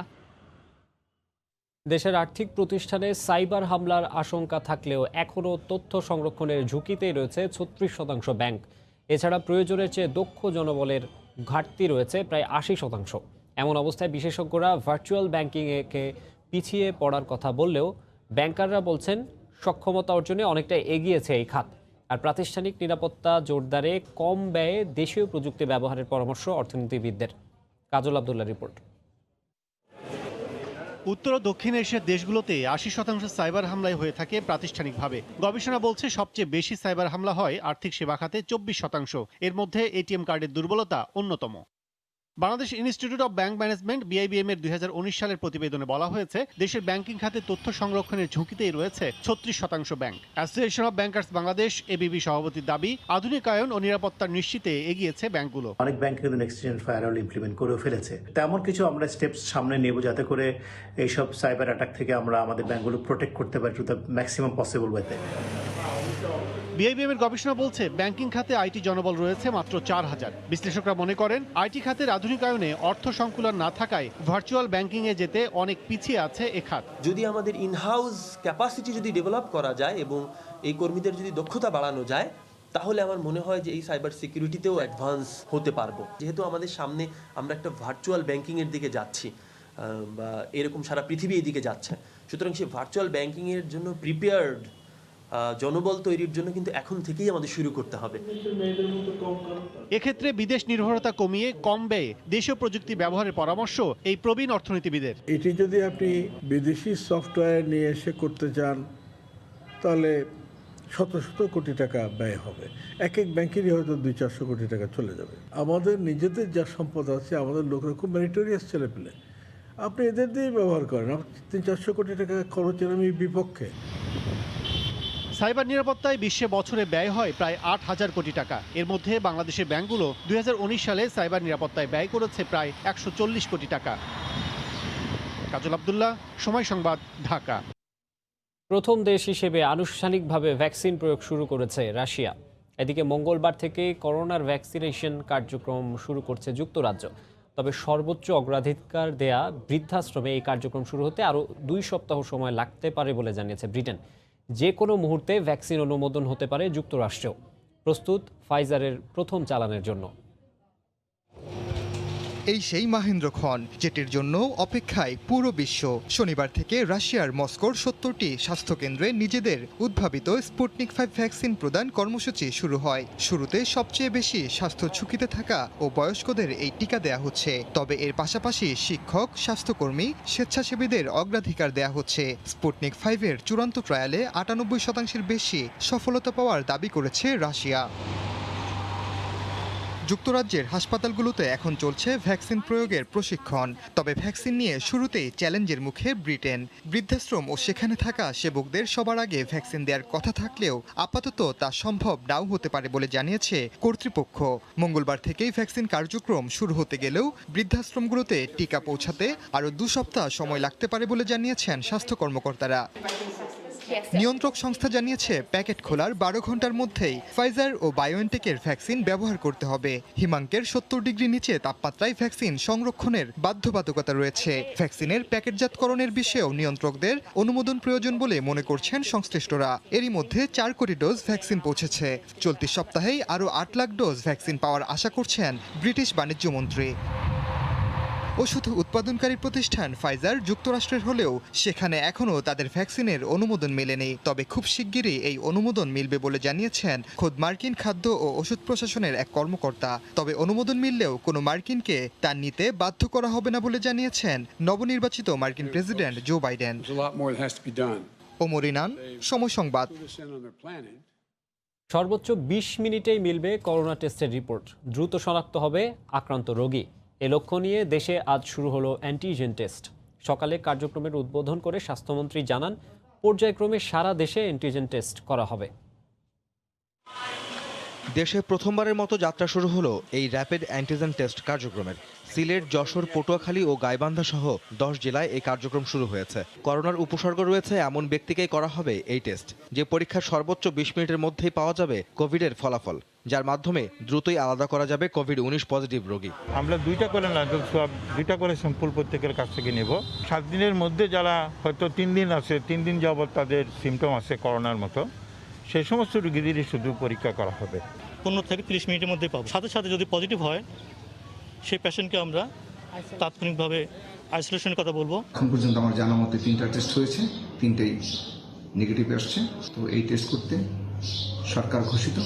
দেশের আর্থিক প্রতিষ্ঠানে সাইবার হামলার আশঙ্কা থাকলেও এখনও তথ্য সংরক্ষণের ঝুঁকিতেই রয়েছে 36% ব্যাংক। এছাড়া প্রয়োজনের চেয়ে দক্ষ জনবলের ঘাটতি রয়েছে প্রায় 80%। এমন অবস্থায় বিশেষজ্ঞরা ভার্চুয়াল ব্যাংকিংকে পিছিয়ে পড়ার কথা বললেও ব্যাংকাররা বলছেন, সক্ষমতা অর্জনে অনেকটা এগিয়েছে এই খাত। আর প্রাতিষ্ঠানিক নিরাপত্তা জোরদারে কম ব্যয়ে দেশীয় প্রযুক্তি ব্যবহারের পরামর্শ অর্থনীতিবিদদের। কাজল আব্দুল্লাহ রিপোর্ট। উত্তর ও দক্ষিণ এশিয়ার দেশগুলোতে 80% সাইবার হামলাই হয়ে থাকে প্রাতিষ্ঠানিকভাবে। গবেষণা বলছে, সবচেয়ে বেশি সাইবার হামলা হয় আর্থিক সেবা খাতে 24%। এর মধ্যে এটিএম কার্ডের দুর্বলতা অন্যতম। Bangladesh institute of bank management BIBM এর 2019 সালের প্রতিবেদনে বলা হয়েছে, দেশের ব্যাংকিং খাতে তথ্য সংরক্ষণের ঝুঁকিতেই রয়েছে 36% bank. Association of bankers Bangladesh ABB সভাপতির দাবি, আধুনিকায়ন ও নিরাপত্তার নিশ্চিতে এগিয়েছে ব্যাংকগুলো। অনেক ব্যাংক কিন্তু নেক্সট জেন ফায়ারওয়াল ইমপ্লিমেন্ট করেও ফেলেছে। তেমন কিছু আমরা স্টেপস সামনে নেব যাতে করে এইসব সাইবার অ্যাটাক থেকে আমরা আমাদের ব্যাংকগুলো প্রোটেক্ট করতে পারি টু দ্য ম্যাক্সিমাম পসিবল ওয়েতে। BIBM এর গবেষণা বলছে, ব্যাংকিং খাতে আইটি জনবল রয়েছে মাত্র 4000। বিশ্লেষকরা মনে করেন, আইটি খাতের আধুনিকায়নে অর্থ সংকুলন না থাকায় ভার্চুয়াল ব্যাংকিং এ যেতে অনেক পিছিয়ে আছে এ খাত। যদি আমাদের ইনহাউস ক্যাপাসিটি যদি ডেভেলপ করা যায় এবং এই কর্মীদের যদি দক্ষতা বাড়ানো যায়, তাহলে আমার মনে হয় যে এই সাইবার সিকিউরিটিতেও অ্যাডভান্স হতে পারবো। যেহেতু আমাদের সামনে আমরা একটা ভার্চুয়াল ব্যাংকিং এর দিকে যাচ্ছি, বা এরকম সারা পৃথিবী এদিকে যাচ্ছে, সুতরাং সেই ভার্চুয়াল ব্যাংকিংয়ের জন্য প্রিপেয়ার্ড জনবল তৈরির জন্য কিন্তু এখন থেকেই আমাদের শুরু করতে হবে। এক্ষেত্রে বিদেশ নির্ভরতা কমিয়ে কম ব্যয়ে দেশীয় প্রযুক্তি ব্যবহারের পরামর্শ এই প্রবীণ অর্থনীতিবিদের। এটি যদি আপনি বিদেশি সফটওয়্যার নিয়ে এসে করতে চান তাহলে শত শত কোটি টাকা ব্যয় হবে, এক এক ব্যাংকেরই হয়তো 200-400 কোটি টাকা চলে যাবে। আমাদের নিজেদের যা সম্পদ আছে, আমাদের লোকেরা খুব মেরিটোরিয়াস ছেলেপেলে, আপনি এদের দিয়েই ব্যবহার করেন। 300-400 কোটি টাকা খরচের আমি বিপক্ষে। সাইবার নিরাপত্তায় বিশ্বে বছরে ব্যয় হয় প্রায় 8,000 কোটি টাকা। এর মধ্যে বাংলাদেশের ব্যাংকগুলো 2019 সালে সাইবার নিরাপত্তায় ব্যয় করেছে প্রায় 140 কোটি টাকা। কাজল আব্দুল্লাহ, সময় সংবাদ, ঢাকা। প্রথম দেশ হিসেবে আনুষ্ঠানিকভাবে ভ্যাকসিন প্রয়োগ শুরু করেছে রাশিয়া। এদিকে মঙ্গলবার থেকে করোনার ভ্যাকসিনেশন কার্যক্রম শুরু করছে যুক্তরাজ্য। তবে সর্বোচ্চ অগ্রাধিকার দেয়া বৃদ্ধাশ্রমে এই কার্যক্রম শুরু হতে আরও 2 সপ্তাহ সময় লাগতে পারে বলে জানিয়েছে ব্রিটেন। যে কোনো মুহূর্তে ভ্যাকসিন অনুমোদন হতে পারে যুক্তরাষ্ট্রেও। প্রস্তুত ফাইজারের প্রথম চালানের জন্য। এই সেই মাহেন্দ্র খন যেটির জন্য অপেক্ষায় পুরো বিশ্ব। শনিবার থেকে রাশিয়ার মস্কোর 70টি স্বাস্থ্যকেন্দ্রে নিজেদের উদ্ভাবিত স্পুটনিক 5 ভ্যাকসিন প্রদান কর্মসূচি শুরু হয়। শুরুতে সবচেয়ে বেশি স্বাস্থ্য ঝুঁকিতে থাকা ও বয়স্কদের এই টিকা দেয়া হচ্ছে। তবে এর পাশাপাশি শিক্ষক, স্বাস্থ্যকর্মী, স্বেচ্ছাসেবীদের অগ্রাধিকার দেয়া হচ্ছে। স্পুটনিক 5-এর চূড়ান্ত ট্রায়ালে 98% বেশি সফলতা পাওয়ার দাবি করেছে রাশিয়া। যুক্তরাজ্যের হাসপাতালগুলোতে এখন চলছে ভ্যাকসিন প্রয়োগের প্রশিক্ষণ। তবে ভ্যাকসিন নিয়ে শুরুতেই চ্যালেঞ্জের মুখে ব্রিটেন। বৃদ্ধাশ্রম ও সেখানে থাকা সেবকদের সবার আগে ভ্যাকসিন দেওয়ার কথা থাকলেও আপাতত তা সম্ভব নাও হতে পারে বলে জানিয়েছে কর্তৃপক্ষ। মঙ্গলবার থেকেই ভ্যাকসিন কার্যক্রম শুরু হতে গেলেও বৃদ্ধাশ্রমগুলোতে টিকা পৌঁছাতে আরও 2 সপ্তাহ সময় লাগতে পারে বলে জানিয়েছেন স্বাস্থ্য কর্মকর্তারা। নিয়ন্ত্রক সংস্থা জানিয়েছে প্যাকেট খোলার 12 ঘন্টার মধ্যেই ফাইজার ও বায়োএনটেকের ভ্যাকসিন ব্যবহার করতে হবে। হিমাঙ্কের 70 ডিগ্রি নিচে তাপমাত্রায় ভ্যাকসিন সংরক্ষণের বাধ্যবাধকতা রয়েছে। ভ্যাকসিনের প্যাকেটজাতকরণের বিষয়েও নিয়ন্ত্রকদের অনুমোদন প্রয়োজন বলে মনে করছেন সংশ্লিষ্টরা। এরই মধ্যে 4 কোটি ডোজ ভ্যাকসিন পৌঁছেছে। চলতি সপ্তাহেই আরও 8 লাখ ডোজ ভ্যাকসিন পাওয়ার আশা করছেন ব্রিটিশ বাণিজ্যমন্ত্রী। ওষুধ উৎপাদনকারী প্রতিষ্ঠান ফাইজার যুক্তরাষ্ট্রের হলেও সেখানে এখনও তাদের ভ্যাকসিনের অনুমোদন মেলেনি। তবে খুব শিগগিরই এই অনুমোদন মিলবে বলে জানিয়েছেন খোদ মার্কিন খাদ্য ও ওষুধ প্রশাসনের এক কর্মকর্তা। তবে অনুমোদন মিললেও কোনো মার্কিনকে তা নিতে বাধ্য করা হবে না বলে জানিয়েছেন নবনির্বাচিত মার্কিন president Joe Biden. Omar Inan, সময় সংবাদ। সর্বোচ্চ 20 মিনিটেই মিলবে করোনা টেস্টের রিপোর্ট। দ্রুত শনাক্ত হবে আক্রান্ত রোগী। এ লক্ষ্য নিয়ে দেশে আজ শুরু হলো অ্যান্টিজেন টেস্ট। সকালে কার্যক্রমের উদ্বোধন করে স্বাস্থ্যমন্ত্রী জানান, পর্যায়ক্রমে সারা দেশে অ্যান্টিজেন টেস্ট করা হবে। দেশে প্রথমবারের মতো যাত্রা শুরু হলো এই র্যাপিড অ্যান্টিজেন টেস্ট কার্যক্রমের। সিলেট, যশোর, পটুয়াখালী ও গাইবান্ধা সহ 10 জেলায় এই কার্যক্রম শুরু হয়েছে। করোনার উপসর্গ রয়েছে এমন ব্যক্তিকেই করা হবে এই টেস্ট, যে পরীক্ষার সর্বোচ্চ 20 মিনিটের মধ্যেই পাওয়া যাবে কোভিডের ফলাফল, যার মাধ্যমে দ্রুতই আলাদা করা যাবে কোভিড-19 পজিটিভ রোগী। আমরা 2টা করে না, সব 2টা করে স্যাম্পল প্রত্যেকের কাছ থেকে নেব। 7 দিনের মধ্যে যারা হয়তো 3 দিন আছে, 3 দিন যাবত তাদের সিমটম আছে করোনার মতো, সেই সমস্ত রোগীদেরই শুধু পরীক্ষা করা হবে। 15 থেকে 30 মিনিটের মধ্যে পাবো। সাথে সাথে যদি পজিটিভ হয় সেই পেশেন্টকে আমরা তাৎক্ষণিকভাবে আইসোলেশনের কথা বলবো। এখন পর্যন্ত আমার জানা মতে 3টা টেস্ট হয়েছে, 3টাই নেগেটিভ আসছে। তো এই টেস্ট করতে সরকার ঘোষিত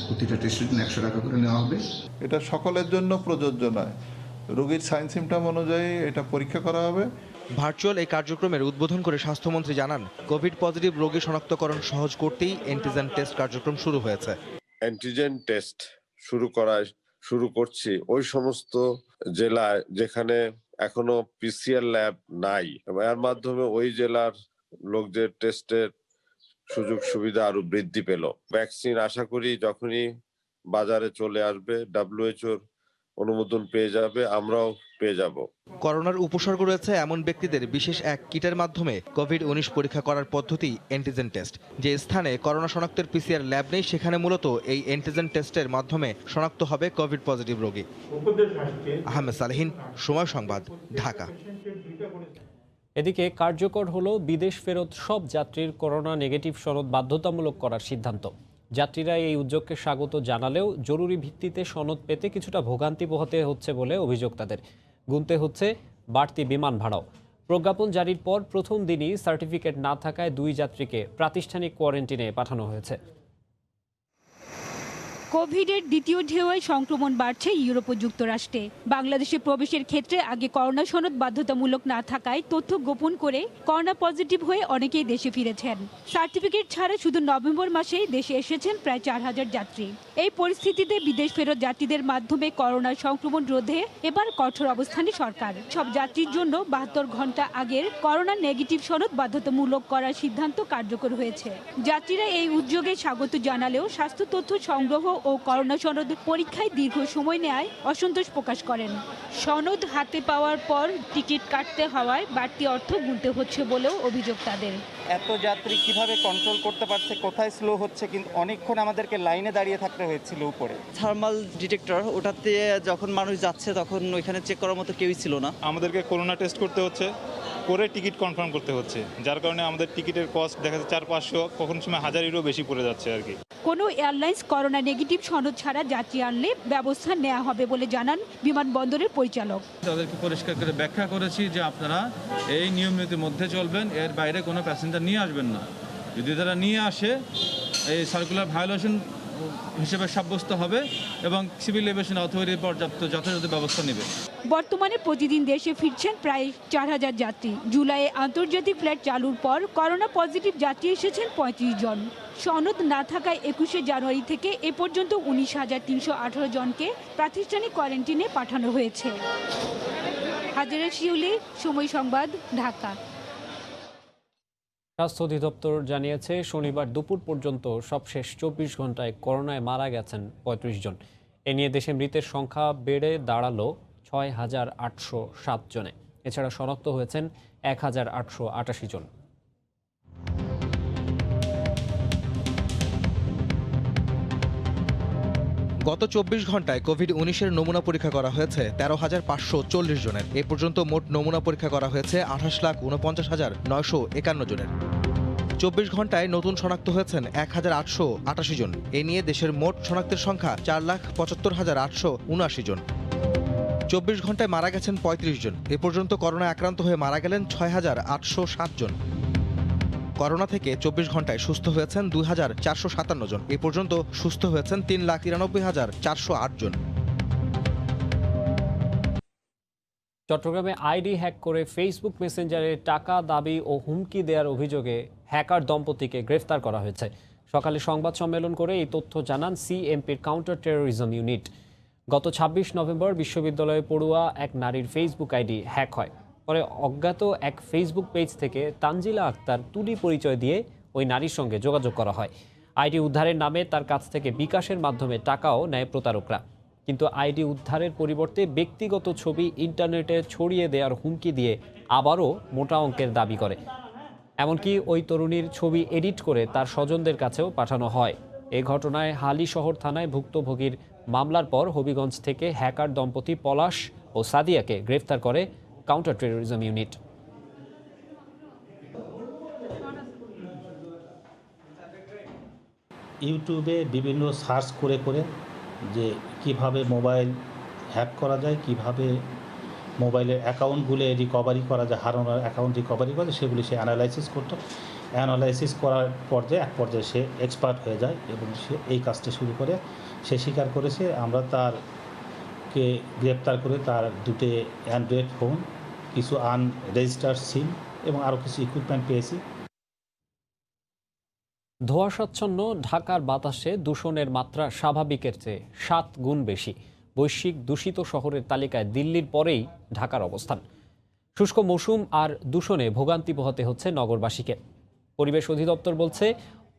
প্রতিটা টেস্টের জন্য 100 টাকা করে নেওয়া হবে। এটা সকলের জন্য প্রযোজ্য নয়, রোগীর সাইন সিমটম অনুযায়ী এটা পরীক্ষা করা হবে। ভার্চুয়াল এই কার্যক্রমের উদ্বোধন করে স্বাস্থ্যমন্ত্রী জানান, কোভিড পজিটিভ রোগী শনাক্তকরণ সহজ করতেই অ্যান্টিজেন টেস্ট কার্যক্রম শুরু হয়েছে। অ্যান্টিজেন টেস্ট শুরু করছি ওই সমস্ত জেলায় যেখানে এখনো পিসিআর ল্যাব নাই। এর মাধ্যমে ওই জেলার লোকদের টেস্টের সুযোগ সুবিধা আরো বৃদ্ধি পেল। ভ্যাকসিন আশা করি যখনই বাজারে চলে আসবে, WHO অনুমোদন পেয়ে যাবে, আমরাও পেয়ে যাব। করোনার উপসর্গ রয়েছে এমন ব্যক্তিদের বিশেষ এক কিটের মাধ্যমে কোভিড-19 পরীক্ষা করার পদ্ধতি অ্যান্টিজেন টেস্ট। যে স্থানে করোনা শনাক্তের পিসিআর ল্যাব নেই, সেখানে মূলত এই অ্যান্টিজেন টেস্টের মাধ্যমে শনাক্ত হবে কোভিড পজিটিভ রোগী। আহমেদ সালেহিন, সময় সংবাদ, ঢাকা। এদিকে কার্যকর হলো বিদেশ ফেরত সব যাত্রীর করোনা নেগেটিভ সনদ বাধ্যতামূলক করার সিদ্ধান্ত। যাত্রীরা এই উদ্যোগকে স্বাগত জানালেও জরুরি ভিত্তিতে সনদ পেতে কিছুটা ভোগান্তি পোহাতে হচ্ছে বলে অভিযোগ তাদের। গুনতে হচ্ছে বাড়তি বিমান ভাড়াও। প্রজ্ঞাপন জারির পর প্রথম দিনই সার্টিফিকেট না থাকায় 2 যাত্রীকে প্রাতিষ্ঠানিক কোয়ারেন্টিনে পাঠানো হয়েছে। কোভিডের দ্বিতীয় ঢেউয়ে সংক্রমণ বাড়ছে ইউরোপ ও যুক্তরাষ্ট্রে। বাংলাদেশে প্রবেশের ক্ষেত্রে আগে করোনা সনদ বাধ্যতামূলক না থাকায় তথ্য গোপন করে করোনা পজিটিভ হয়ে অনেকেই দেশে ফিরেছেন। সার্টিফিকেট ছাড়া শুধু নভেম্বর মাসেই দেশে এসেছেন প্রায় 4000 যাত্রী। এই পরিস্থিতিতে বিদেশ ফেরত যাত্রীদের মাধ্যমে করোনা সংক্রমণ রোধে এবার কঠোর অবস্থানে সরকার। সব যাত্রীর জন্য 72 ঘন্টা আগের করোনা নেগেটিভ সনদ বাধ্যতামূলক করার সিদ্ধান্ত কার্যকর হয়েছে। যাত্রীরা এই উদ্যোগে স্বাগত জানালেও স্বাস্থ্য তথ্য সংগ্রহ ও করোনা সনদ পরীক্ষায় দীর্ঘ সময় নেয় অসন্তোষ প্রকাশ করেন। সনদ হাতে পাওয়ার পর টিকিট কাটতে হওয়ায় বাড়তি অর্থ গুনতে হচ্ছে বলেও অভিযোগ তাদের। এত যাত্রী কিভাবে কন্ট্রোল করতে পারছে, কোথায় স্লো হচ্ছে, কিন্তু অনেকক্ষণ আমাদেরকে লাইনে দাঁড়িয়ে থাকতে হয়েছিল উপরে। থার্মাল ডিটেক্টর, ওটাতে যখন মানুষ যাচ্ছে তখন ওইখানে চেক করার মতো কেউই ছিল না। আমাদেরকে করোনা টেস্ট করতে হচ্ছে, করে টিকিট কনফার্ম করতে হচ্ছে, যার কারণে আমাদের টিকিটের কস্ট দেখা যাচ্ছে 400-500, কখনো সময় 1000-এরও বেশি পড়ে যাচ্ছে আর কি। কোনো এয়ারলাইন্স করোনা নেগেটিভ সনদ ছাড়া যাত্রী আনলে ব্যবস্থা নেওয়া হবে বলে জানান বিমানবন্দরের পরিচালক। তাদেরকে পরিষ্কার করে ব্যাখ্যা করেছি যে আপনারা এই নিয়ম নীতির মধ্যে চলবেন, এর বাইরে কোনো প্যাসেঞ্জার নিয়ে আসবেন না। যদি তারা নিয়ে আসে এই সার্কুলার ভায়োলেশন হিসেবে সাব্যস্ত হবে এবং সিভিল এভিয়েশন অথরিটি পর্যাপ্ত যথাযথ ব্যবস্থা নেবে। বর্তমানে প্রতিদিন দেশে ফিরছেন প্রায় 4000 যাত্রী। জুলাইয়ে আন্তর্জাতিক ফ্লাইট চালুর পর করোনা পজিটিভ যাত্রী এসেছেন 35 জন। সনদ না থাকায় 21শে জানুয়ারি থেকে এ পর্যন্ত 19,318 জনকে প্রাতিষ্ঠানিক কোয়ারেন্টিনে পাঠানো হয়েছে। হাজেরা শিউলি, সময় সংবাদ, ঢাকা। স্বাস্থ্য অধিদপ্তর জানিয়েছে শনিবার দুপুর পর্যন্ত সবশেষ 24 ঘন্টায় করোনায় মারা গেছেন 35 জন। এ নিয়ে দেশে মৃতের সংখ্যা বেড়ে দাঁড়ালো 6,807 জনে। এছাড়া শনাক্ত হয়েছেন 1,888 জন। গত 24 ঘন্টায় কোভিড-19-এর নমুনা পরীক্ষা করা হয়েছে 13,540 জনের। এ পর্যন্ত মোট নমুনা পরীক্ষা করা হয়েছে 28,49,951 জনের। 24 ঘন্টায় নতুন শনাক্ত হয়েছেন 1,888 জন। এ নিয়ে দেশের মোট শনাক্তের সংখ্যা 4,75,879 জন। 24 ঘন্টায় মারা গেছেন 35 জন। এ পর্যন্ত করোনায় আক্রান্ত হয়ে মারা গেলেন 6,807 জন। করোনা থেকে 24 ঘন্টায় সুস্থ হয়েছেন 2,457 জন। এ পর্যন্ত সুস্থ হয়েছেন 3,93,408 জন। চট্টগ্রামে আইডি হ্যাক করে ফেসবুক মেসেঞ্জারে টাকা দাবি ও হুমকি দেওয়ার অভিযোগে হ্যাকার দম্পতিকে গ্রেফতার করা হয়েছে। সকালে সংবাদ সম্মেলন করে এই তথ্য জানান সিএমপির কাউন্টার টেরোরিজম ইউনিট। গত 26 নভেম্বর বিশ্ববিদ্যালয়ে পড়ুয়া এক নারীর ফেসবুক আইডি হ্যাক হয়। পরে অজ্ঞাত এক ফেসবুক পেজ থেকে তানজিলা আক্তার তুলি পরিচয় দিয়ে ওই নারীর সঙ্গে যোগাযোগ করা হয়। আইডি উদ্ধারের নামে তার কাছ থেকে বিকাশের মাধ্যমে টাকাও নেয় প্রতারকরা। কিন্তু আইডি উদ্ধারের পরিবর্তে ব্যক্তিগত ছবি ইন্টারনেটে ছড়িয়ে দেওয়ার হুমকি দিয়ে আবারও মোটা অঙ্কের দাবি করে। এমনকি ওই তরুণীর ছবি এডিট করে তার স্বজনদের কাছেও পাঠানো হয়। এ ঘটনায় হালিশহর থানায় ভুক্তভোগীর মামলার পর হবিগঞ্জ থেকে হ্যাকার দম্পতি পলাশ ও সাদিয়াকে গ্রেফতার করে কাউন্টার টেরোরিজম ইউনিট। ইউটিউবে বিভিন্ন সার্চ করে করে যে কিভাবে মোবাইল হ্যাক করা যায়, কিভাবে মোবাইলের অ্যাকাউন্টগুলো রিকভারি করা যায়, হারানোর অ্যাকাউন্ট রিকভারি করা যায়, সেগুলি সে অ্যানালাইসিস করতো। অ্যানালাইসিস করার এক পর্যায়ে সে এক্সপার্ট হয়ে যায় এবং সে এই কাজটা শুরু করে। সে স্বীকার করেছে। আমরা তারকে গ্রেপ্তার করে তার দুটো অ্যান্ড্রয়েড ফোন, কিছু আনরেজিস্টার্ড সিম এবং আরও কিছু ইকুইপমেন্ট পেয়েছি। ধোঁয়াশাচ্ছন্ন ঢাকার বাতাসে দূষণের মাত্রা স্বাভাবিকের চেয়ে 7 গুণ বেশি। বৈশ্বিক দূষিত শহরের তালিকায় দিল্লির পরেই ঢাকার অবস্থান। শুষ্ক মৌসুম আর দূষণে ভোগান্তি পোহাতে হচ্ছে নগরবাসীকে। পরিবেশ অধিদপ্তর বলছে,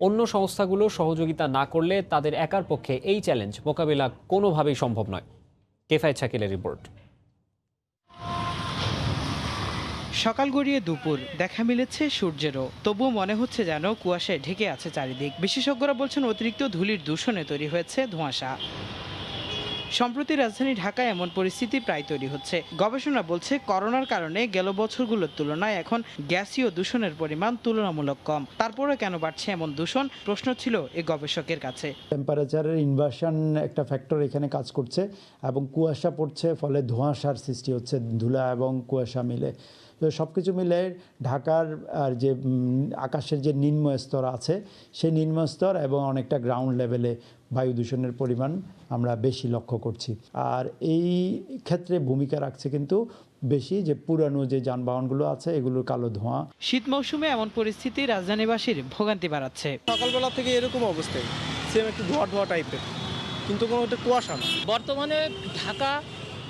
অন্য সংস্থাগুলো সহযোগিতা না করলে তাদের একার পক্ষে এই চ্যালেঞ্জ মোকাবিলা কোনোভাবেই সম্ভব নয়। কেফায়েত শাকিলের রিপোর্ট। সকাল গড়িয়ে দুপুর, দেখা মিলেছে সূর্যেরও, তবুও মনে হচ্ছে যেন কুয়াশায় ঢেকে আছে চারিদিক। বিশেষজ্ঞরা বলছেন অতিরিক্ত ধূলির দূষণে তৈরি হয়েছে ধোঁয়াশা। সম্প্রতি রাজধানী ঢাকায় এমন পরিস্থিতি প্রায় তৈরি হচ্ছে। গবেষণা বলছে করোনার কারণে গেল বছরগুলোর তুলনায় এখন গ্যাসীয় দূষণের পরিমাণ তুলনামূলক কম। তারপরে কেন বাড়ছে এমন দূষণ, প্রশ্ন ছিল এই গবেষকের কাছে। টেম্পারেচারের ইনভার্সন একটা ফ্যাক্টর এখানে কাজ করছে এবং কুয়াশা পড়ছে, ফলে ধোঁয়াশার সৃষ্টি হচ্ছে, ধুলা এবং কুয়াশা মিলে। তো সব কিছু মিলে ঢাকার যে আকাশের যে নিম্ন স্তর আছে সেই নিম্ন স্তর এবং অনেকটা গ্রাউন্ড লেভেলে বায়ু দূষণের পরিমাণ আমরা বেশি লক্ষ্য করছি। আর এই ক্ষেত্রে ভূমিকা রাখছে কিন্তু বেশি যে পুরানো যে যানবাহনগুলো আছে এগুলোর কালো ধোঁয়া। শীত মৌসুমে এমন পরিস্থিতি রাজধানীবাসীর ভোগান্তি বাড়াচ্ছে। সকালবেলা থেকে এরকম অবস্থায় সেম একটু ধোয়া ধোয়া টাইপের, কিন্তু কোনো একটা কুয়াশা না। বর্তমানে ঢাকা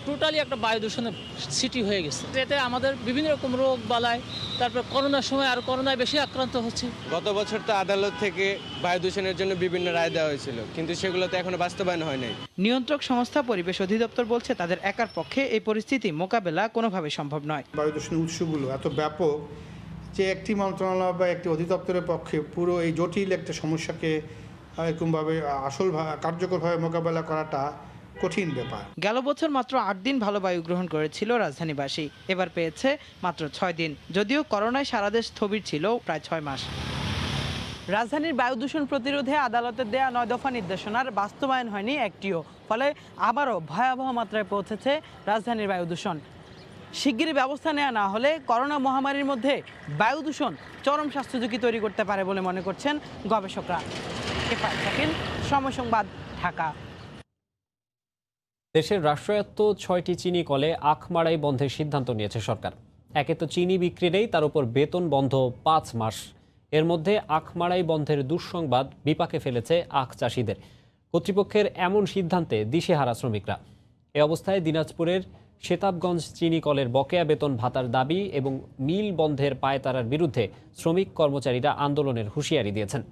টোটালি একটা বায়ু দূষণের সিটি হয়ে গেছে। এতে আমাদের বিভিন্ন রকম রোগ বালাই, তারপর করোনার সময় আর করোনায় বেশি আক্রান্ত হচ্ছে। গত বছর তো আদালত থেকে বায়ু দূষণের জন্য বিভিন্ন রায় দেওয়া হয়েছিল, কিন্তু সেগুলো তো এখনো বাস্তবায়ন হয় নাই। নিয়ন্ত্রক সংস্থা পরিবেশ অধিদপ্তর বলছে তাদের একার পক্ষে এই পরিস্থিতি মোকাবেলা কোনোভাবে সম্ভব নয়। বায়ু দূষণের উৎসগুলো এত ব্যাপক যে একটি মন্ত্রণালয় বা একটি অধিদপ্তরের পক্ষে পুরো এই জটিল একটা সমস্যাকে এরকমভাবে আসল কার্যকরভাবে মোকাবেলা করাটা কঠিন ব্যাপার। গেল বছর মাত্র 8 দিন ভালো বায়ু গ্রহণ করেছিল রাজধানীবাসী, এবার পেয়েছে মাত্র 6 দিন। যদিও করোনায় সারা দেশ স্থবির ছিল প্রায় 6 মাস। রাজধানীর বায়ু দূষণ প্রতিরোধে আদালতের দেয়া 9 দফা নির্দেশনার বাস্তবায়ন হয়নি একটিও, ফলে আবারও ভয়াবহ মাত্রায় পৌঁছেছে রাজধানীর বায়ু দূষণ। শিগগিরই ব্যবস্থা নেওয়া না হলে করোনা মহামারীর মধ্যে বায়ু দূষণ চরম স্বাস্থ্য ঝুঁকি তৈরি করতে পারে বলে মনে করছেন গবেষকরা। সময় সংবাদ, ঢাকা। দেশের রাষ্ট্রায়ত্ত 6টি চিনি কলে আখ মাড়াই বন্ধের সিদ্ধান্ত নিয়েছে সরকার। একে তো চিনি বিক্রি নেই, তার উপর বেতন বন্ধ 5 মাস। এর মধ্যে আখ মাড়াই বন্ধের দুঃসংবাদ বিপাকে ফেলেছে আখ চাষিদের। কর্তৃপক্ষের এমন সিদ্ধান্তে দিশেহারা শ্রমিকরা। এ অবস্থায় দিনাজপুরের শেতাবগঞ্জ চিনি কলের বকেয়া বেতন ভাতার দাবি এবং মিল বন্ধের পায়তারার বিরুদ্ধে শ্রমিক কর্মচারীরা আন্দোলনের হুঁশিয়ারি দিয়েছেন।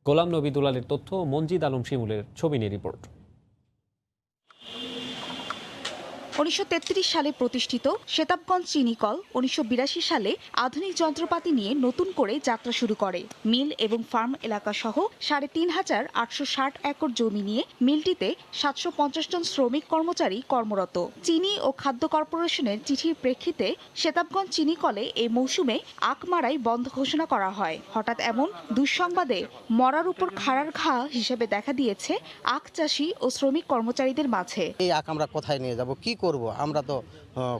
গোলাম নবী দুলালের তথ্য, মঞ্জিদ আলম শিমুলের ছবি নিয়ে রিপোর্ট। 1933 সালে প্রতিষ্ঠিত শেতাবগঞ্জ চিনি কল 1982 সালে আধুনিক যন্ত্রপাতি নিয়ে নতুন করে যাত্রা শুরু করে। মিল এবং ফার্ম এলাকা সহ 3,860 একর জমি নিয়ে মিলটিতে 750 জন শ্রমিক কর্মচারী কর্মরত। চিনি ও খাদ্য কর্পোরেশনের চিঠির প্রেক্ষিতে শেতাবগঞ্জ চিনি কলে এই মৌসুমে আখ মাড়াই বন্ধ ঘোষণা করা হয়। হঠাৎ এমন দুঃসংবাদে মরার উপর খাড়ার ঘা হিসেবে দেখা দিয়েছে আখ চাষি ও শ্রমিক কর্মচারীদের মাঝে। এই আখ আমরা কোথায় নিয়ে যাব, কি করব? আমরা তো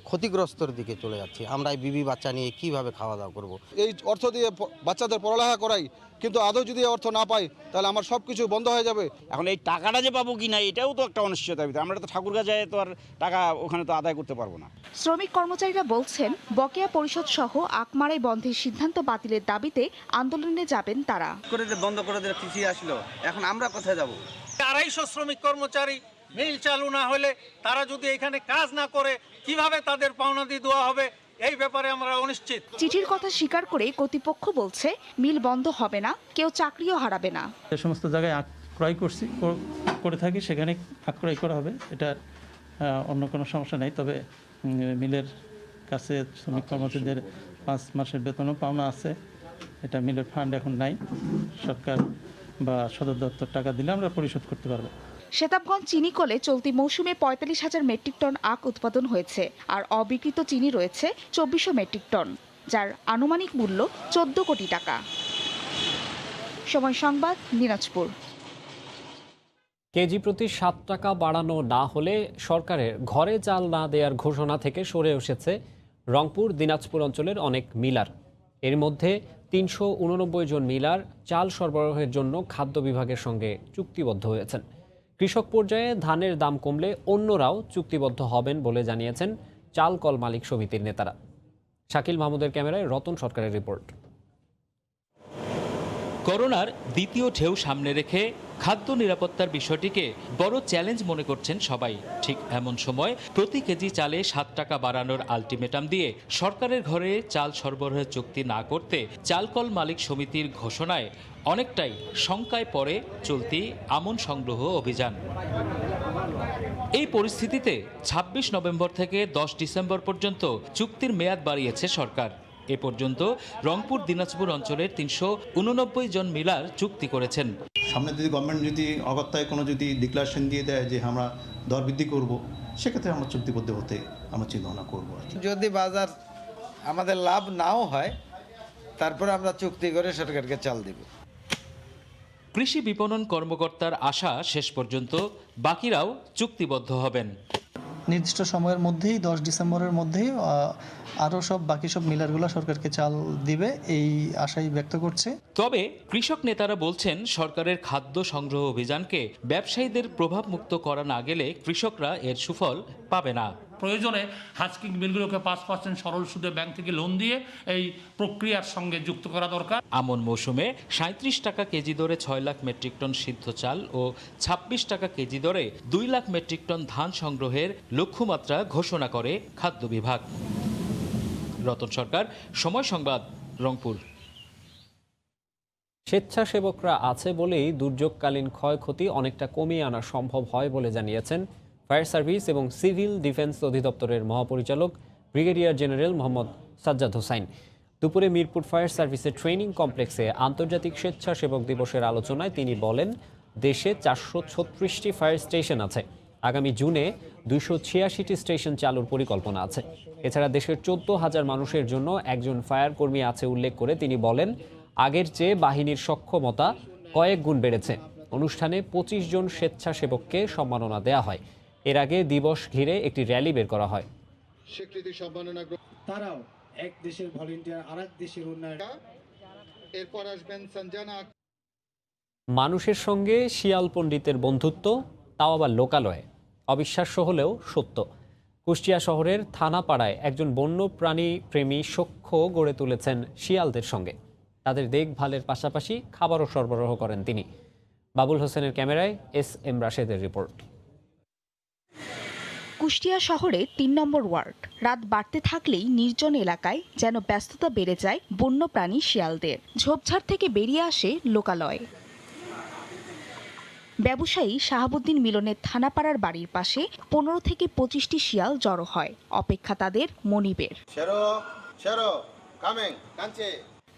ক্ষতিগ্রস্তর দিকে চলে যাচ্ছি। আমরা এই বিবি বাচ্চা নিয়ে কিভাবে খাওয়া দাওয়া করব? এই অর্থ দিয়ে বাচ্চাদের পড়ালেখা করাই, কিন্তু আদৌ যদি অর্থ না পাই তাহলে আমার সব কিছু বন্ধ হয়ে যাবে। এখন এই টাকাটা যে পাবো কি না এটাও তো একটা অনিশ্চয়তার ভিতরে। আমরা তো ঠাকুরগাঁ যায় তো আর টাকা ওখানে তো আদায় করতে পারবো না। শ্রমিক কর্মচারীরা বলছেন বকেয়া পরিশোধ সহ আখ মাড়াই বন্ধের সিদ্ধান্ত বাতিলের দাবিতে আন্দোলনে যাবেন তারা। বন্ধ করে দিলে কৃষি আসলো, এখন আমরা কোথায় যাব? 250 শ্রমিক কর্মচারী মিল চালু না হলে তারা যদি এখানে কাজ না করে কিভাবে তাদের পাওনা দিয়ে দেওয়া হবে, এই ব্যাপারে আমরা অনিশ্চিত। চিঠির কথা স্বীকার করে কর্তৃপক্ষ বলছে মিল বন্ধ হবে না, কেউ চাকরিও হারাবে না। যে সমস্ত জায়গায় আখ ক্রয় করে থাকি সেখানে আখ ক্রয় করা হবে, এটা অন্য কোনো সমস্যা নেই। তবে মিলের কাছে শ্রমিক কর্মচারীদের 5 মাসের বেতনও পাওনা আছে, এটা মিলের ফান্ড এখন নাই। সরকার বা সদর দপ্তর টাকা দিলে আমরা পরিশোধ করতে পারবো। শেতাবগঞ্জ চিনি কলে চলতি মৌসুমে 45,000 মেট্রিক টন আখ উৎপাদন হয়েছে, আর অবিকৃত চিনি রয়েছে 2400 মেট্রিক টন, যার আনুমানিক মূল্য 14 কোটি টাকা। সময় সংবাদ, দিনাজপুর। কেজি প্রতি 7 টাকা বাড়ানো না হলে সরকারের ঘরে চাল না দেওয়ার ঘোষণা থেকে সরে এসেছে রংপুর দিনাজপুর অঞ্চলের অনেক মিলার। এর মধ্যে 389 জন মিলার চাল সরবরাহের জন্য খাদ্য বিভাগের সঙ্গে চুক্তিবদ্ধ হয়েছেন। কৃষক পর্যায়ে ধানের দাম কমলে অন্যরাও চুক্তিবদ্ধ হবেন বলে জানিয়েছেন চাল কল মালিক সমিতির নেতারা। শাকিল মাহমুদের ক্যামেরায় রতন সরকারের রিপোর্ট। করোনার দ্বিতীয় ঢেউ সামনে রেখে খাদ্য নিরাপত্তার বিষয়টিকে বড় চ্যালেঞ্জ মনে করছেন সবাই। ঠিক এমন সময় প্রতি কেজি চালে 7 টাকা বাড়ানোর আলটিমেটাম দিয়ে সরকারের ঘরে চাল সরবরাহের চুক্তি না করতে চালকল মালিক সমিতির ঘোষণায় অনেকটাই শঙ্কায় পড়ে চলতি আমন সংগ্রহ অভিযান। এই পরিস্থিতিতে 26 নভেম্বর থেকে 10 ডিসেম্বর পর্যন্ত চুক্তির মেয়াদ বাড়িয়েছে সরকার। এ পর্যন্ত রংপুর দিনাজপুর অঞ্চলের 389 জন মিলার চুক্তি করেছেন। সামনে যদি গভর্নমেন্ট যদি অগত্যায় কোনো যদি ডিক্লারেশন দিয়ে দেয় যে আমরা দর বৃদ্ধি করব, সেক্ষেত্রে আমরা চুক্তিবদ্ধ হতে আমরা চিন্তাভাবনা করবো। যদি বাজার আমাদের লাভ নাও হয়, তারপরে আমরা চুক্তি করে সরকারকে চাল দেব। কৃষি বিপণন কর্মকর্তার আশা শেষ পর্যন্ত বাকিরাও চুক্তিবদ্ধ হবেন। নির্দিষ্ট সময়ের মধ্যেই 10 ডিসেম্বরের মধ্যেই আরও বাকি সব মিলারগুলো সরকারকে চাল দিবে এই আশাই ব্যক্ত করছে। তবে কৃষক নেতারা বলছেন সরকারের খাদ্য সংগ্রহ অভিযানকে ব্যবসায়ীদের প্রভাবমুক্ত করা না গেলে কৃষকরা এর সুফল পাবে না। প্রয়োজনে হাস্কিং মিলগুলোকে 5% সরল সুদে ব্যাংক থেকে লোন দিয়ে এই প্রক্রিয়ার সঙ্গে যুক্ত করা দরকার। আমন মৌসুমে 37 টাকা কেজি দরে 6 লাখ মেট্রিক টন সিদ্ধ চাল ও 26 টাকা কেজি দরে 2 লাখ মেট্রিক টন ধান সংগ্রহের লক্ষ্যমাত্রা ঘোষণা করে খাদ্য বিভাগ। রতন সরকার, সময় সংবাদ, রংপুর। স্বেচ্ছাসেবকরা আছে বলেই দুর্যোগকালীন ক্ষয়ক্ষতি অনেকটা কমিয়ে আনা সম্ভব হয় বলে জানিয়েছেন ফায়ার সার্ভিস এবং সিভিল ডিফেন্স অধিদপ্তরের মহাপরিচালক ব্রিগেডিয়ার জেনারেল মোহাম্মদ সাজ্জাদ হোসাইন। দুপুরে মিরপুর ফায়ার সার্ভিসের ট্রেনিং কমপ্লেক্সে আন্তর্জাতিক স্বেচ্ছাসেবক দিবসের আলোচনায় তিনি বলেন, দেশে 436টি ফায়ার স্টেশন আছে। আগামী জুনে 286টি স্টেশন চালুর পরিকল্পনা আছে। এছাড়া দেশের 14,000 মানুষের জন্য একজন ফায়ার কর্মী আছে উল্লেখ করে তিনি বলেন, আগের চেয়ে বাহিনীর সক্ষমতা কয়েক গুণ বেড়েছে। অনুষ্ঠানে 25 জন স্বেচ্ছাসেবককে সম্মাননা দেওয়া হয়। এর আগে দিবস ঘিরে একটি র্যালি বের করা হয়। তারাও এক দেশের ভলান্টিয়ার আরেক দেশের উন্নয়ন। এরপর আসবেন সঞ্জনা। মানুষের সঙ্গে শিয়াল পণ্ডিতের বন্ধুত্ব, তাও আবার লোকালয়ে। অবিশ্বাস্য হলেও সত্য। কুষ্টিয়া শহরের থানাপাড়ায় একজন বন্যপ্রাণী প্রেমী সখ্য গড়ে তুলেছেন শিয়ালদের সঙ্গে। তাদের দেখভালের পাশাপাশি খাবারও সরবরাহ করেন তিনি। বাবুল হোসেনের ক্যামেরায় SM রাশেদের রিপোর্ট। কুষ্টিয়া শহরে 3 নম্বর ওয়ার্ড। রাত বাড়তে থাকলেই নির্জন এলাকায় যেন ব্যস্ততা বেড়ে যায় বন্যপ্রাণী শিয়ালদের। ঝোপঝাড় থেকে বেরিয়ে আসে লোকালয়। ব্যবসায়ী শাহাবুদ্দিন মিলনের থানাপাড়ার বাড়ির পাশে 15 থেকে 25টি শিয়াল জড়ো হয়। অপেক্ষা তাদের মনিবের।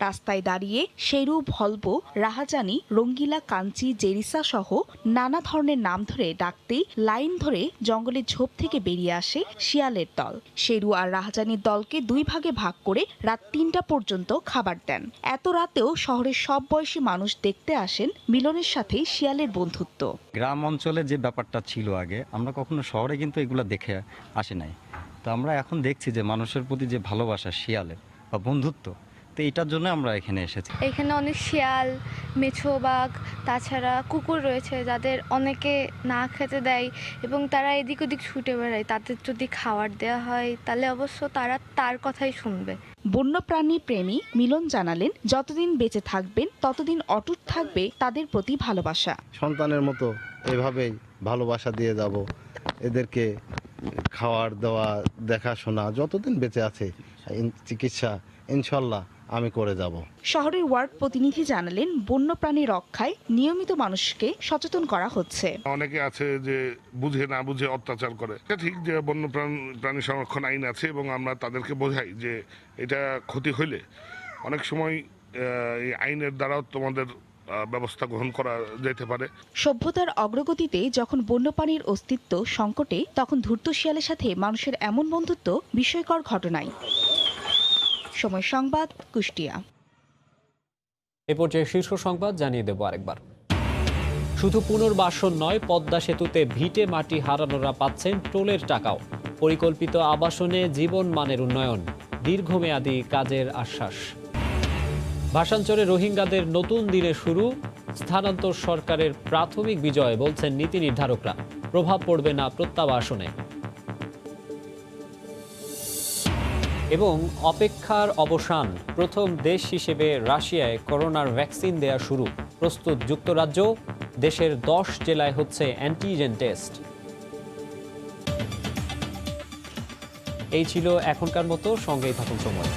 রাস্তায় দাঁড়িয়ে শেরু, ভলবো, রাহাজানি, রঙ্গিলা, কাঞ্চি, জেরিসা সহ নানা ধরনের নাম ধরে ডাকতেই লাইন ধরে জঙ্গলের ঝোপ থেকে বেরিয়ে আসে শিয়ালের দল। শেরু আর রাহাজানির দলকে 2 ভাগে ভাগ করে রাত 3টা পর্যন্ত খাবার দেন। এত রাতেও শহরের সব বয়সী মানুষ দেখতে আসেন মিলনের সাথে শিয়ালের বন্ধুত্ব। গ্রাম অঞ্চলে যে ব্যাপারটা ছিল আগে, আমরা কখনো শহরে কিন্তু এগুলো দেখে আসি নাই। তো আমরা এখন দেখছি যে মানুষের প্রতি যে ভালোবাসা শিয়ালের বা বন্ধুত্ব, তো এটার জন্য আমরা এখানে এসেছি। এখানে অনেক শিয়াল, মেছো বাঘ, তাছাড়া কুকুর রয়েছে যাদের অনেকে না খেতে দেয় এবং তারা এদিক ওদিক ছুটে বেড়ায়। তাদের যদি খাবার দেওয়া হয় তাহলে অবশ্য তারা তার কথাই শুনবে। বন্যপ্রাণী প্রেমী মিলন জানালেন, যতদিন বেঁচে থাকবেন ততদিন অটুট থাকবে তাদের প্রতি ভালোবাসা। সন্তানের মতো এভাবেই ভালোবাসা দিয়ে যাব। এদেরকে খাওয়ার দেওয়া, দেখাশোনা যতদিন বেঁচে আছে, চিকিৎসা ইনশাল্লাহ আমি করে যাব। শহরের ওয়ার্ড প্রতিনিধি জানালেন, বন্যপ্রাণী রক্ষায় নিয়মিত মানুষকে সচেতন করা হচ্ছে। অনেকে আছে যে বুঝে না বুঝে অত্যাচার করে। ঠিক যে বন্যপ্রাণী সংরক্ষণ আইন আছে এবং আমরা তাদেরকে বোঝাই যে এটা ক্ষতি হইলে অনেক সময় এই আইনের দ্বারাও তোমাদের ব্যবস্থা গ্রহণ করা যেতে পারে। সভ্যতার অগ্রগতিতে যখন বন্যপ্রাণীর অস্তিত্ব সংকটে, তখন ধূর্ত শিয়ালের সাথে মানুষের এমন বন্ধুত্ব বিস্ময়কর ঘটনাই। সময় সংবাদ, কুষ্টিয়া। এ পর্যায়ে শীর্ষ সংবাদ জানিয়ে দেব আরেকবার। শুধু পুনর্বাসন নয়, পদ্মা সেতুতে ভিটে মাটি হারানোরা পাচ্ছেন টোলের টাকাও। পরিকল্পিত আবাসনে জীবন মানের উন্নয়ন, দীর্ঘমেয়াদী কাজের আশ্বাস। ভাষাঞ্চলে রোহিঙ্গাদের নতুন দিনে শুরু, স্থানান্তর সরকারের প্রাথমিক বিজয় বলছেন নীতি নির্ধারকরা। প্রভাব পড়বে না প্রত্যাবাসনে। এবং অপেক্ষার অবসান, প্রথম দেশ হিসেবে রাশিয়ায় করোনার ভ্যাকসিন দেয়া শুরু। প্রস্তুত যুক্তরাজ্য, দেশের 10 জেলায় হচ্ছে অ্যান্টিজেন টেস্ট। এই ছিল এখনকার মতো, সঙ্গেই থাকুন সময়।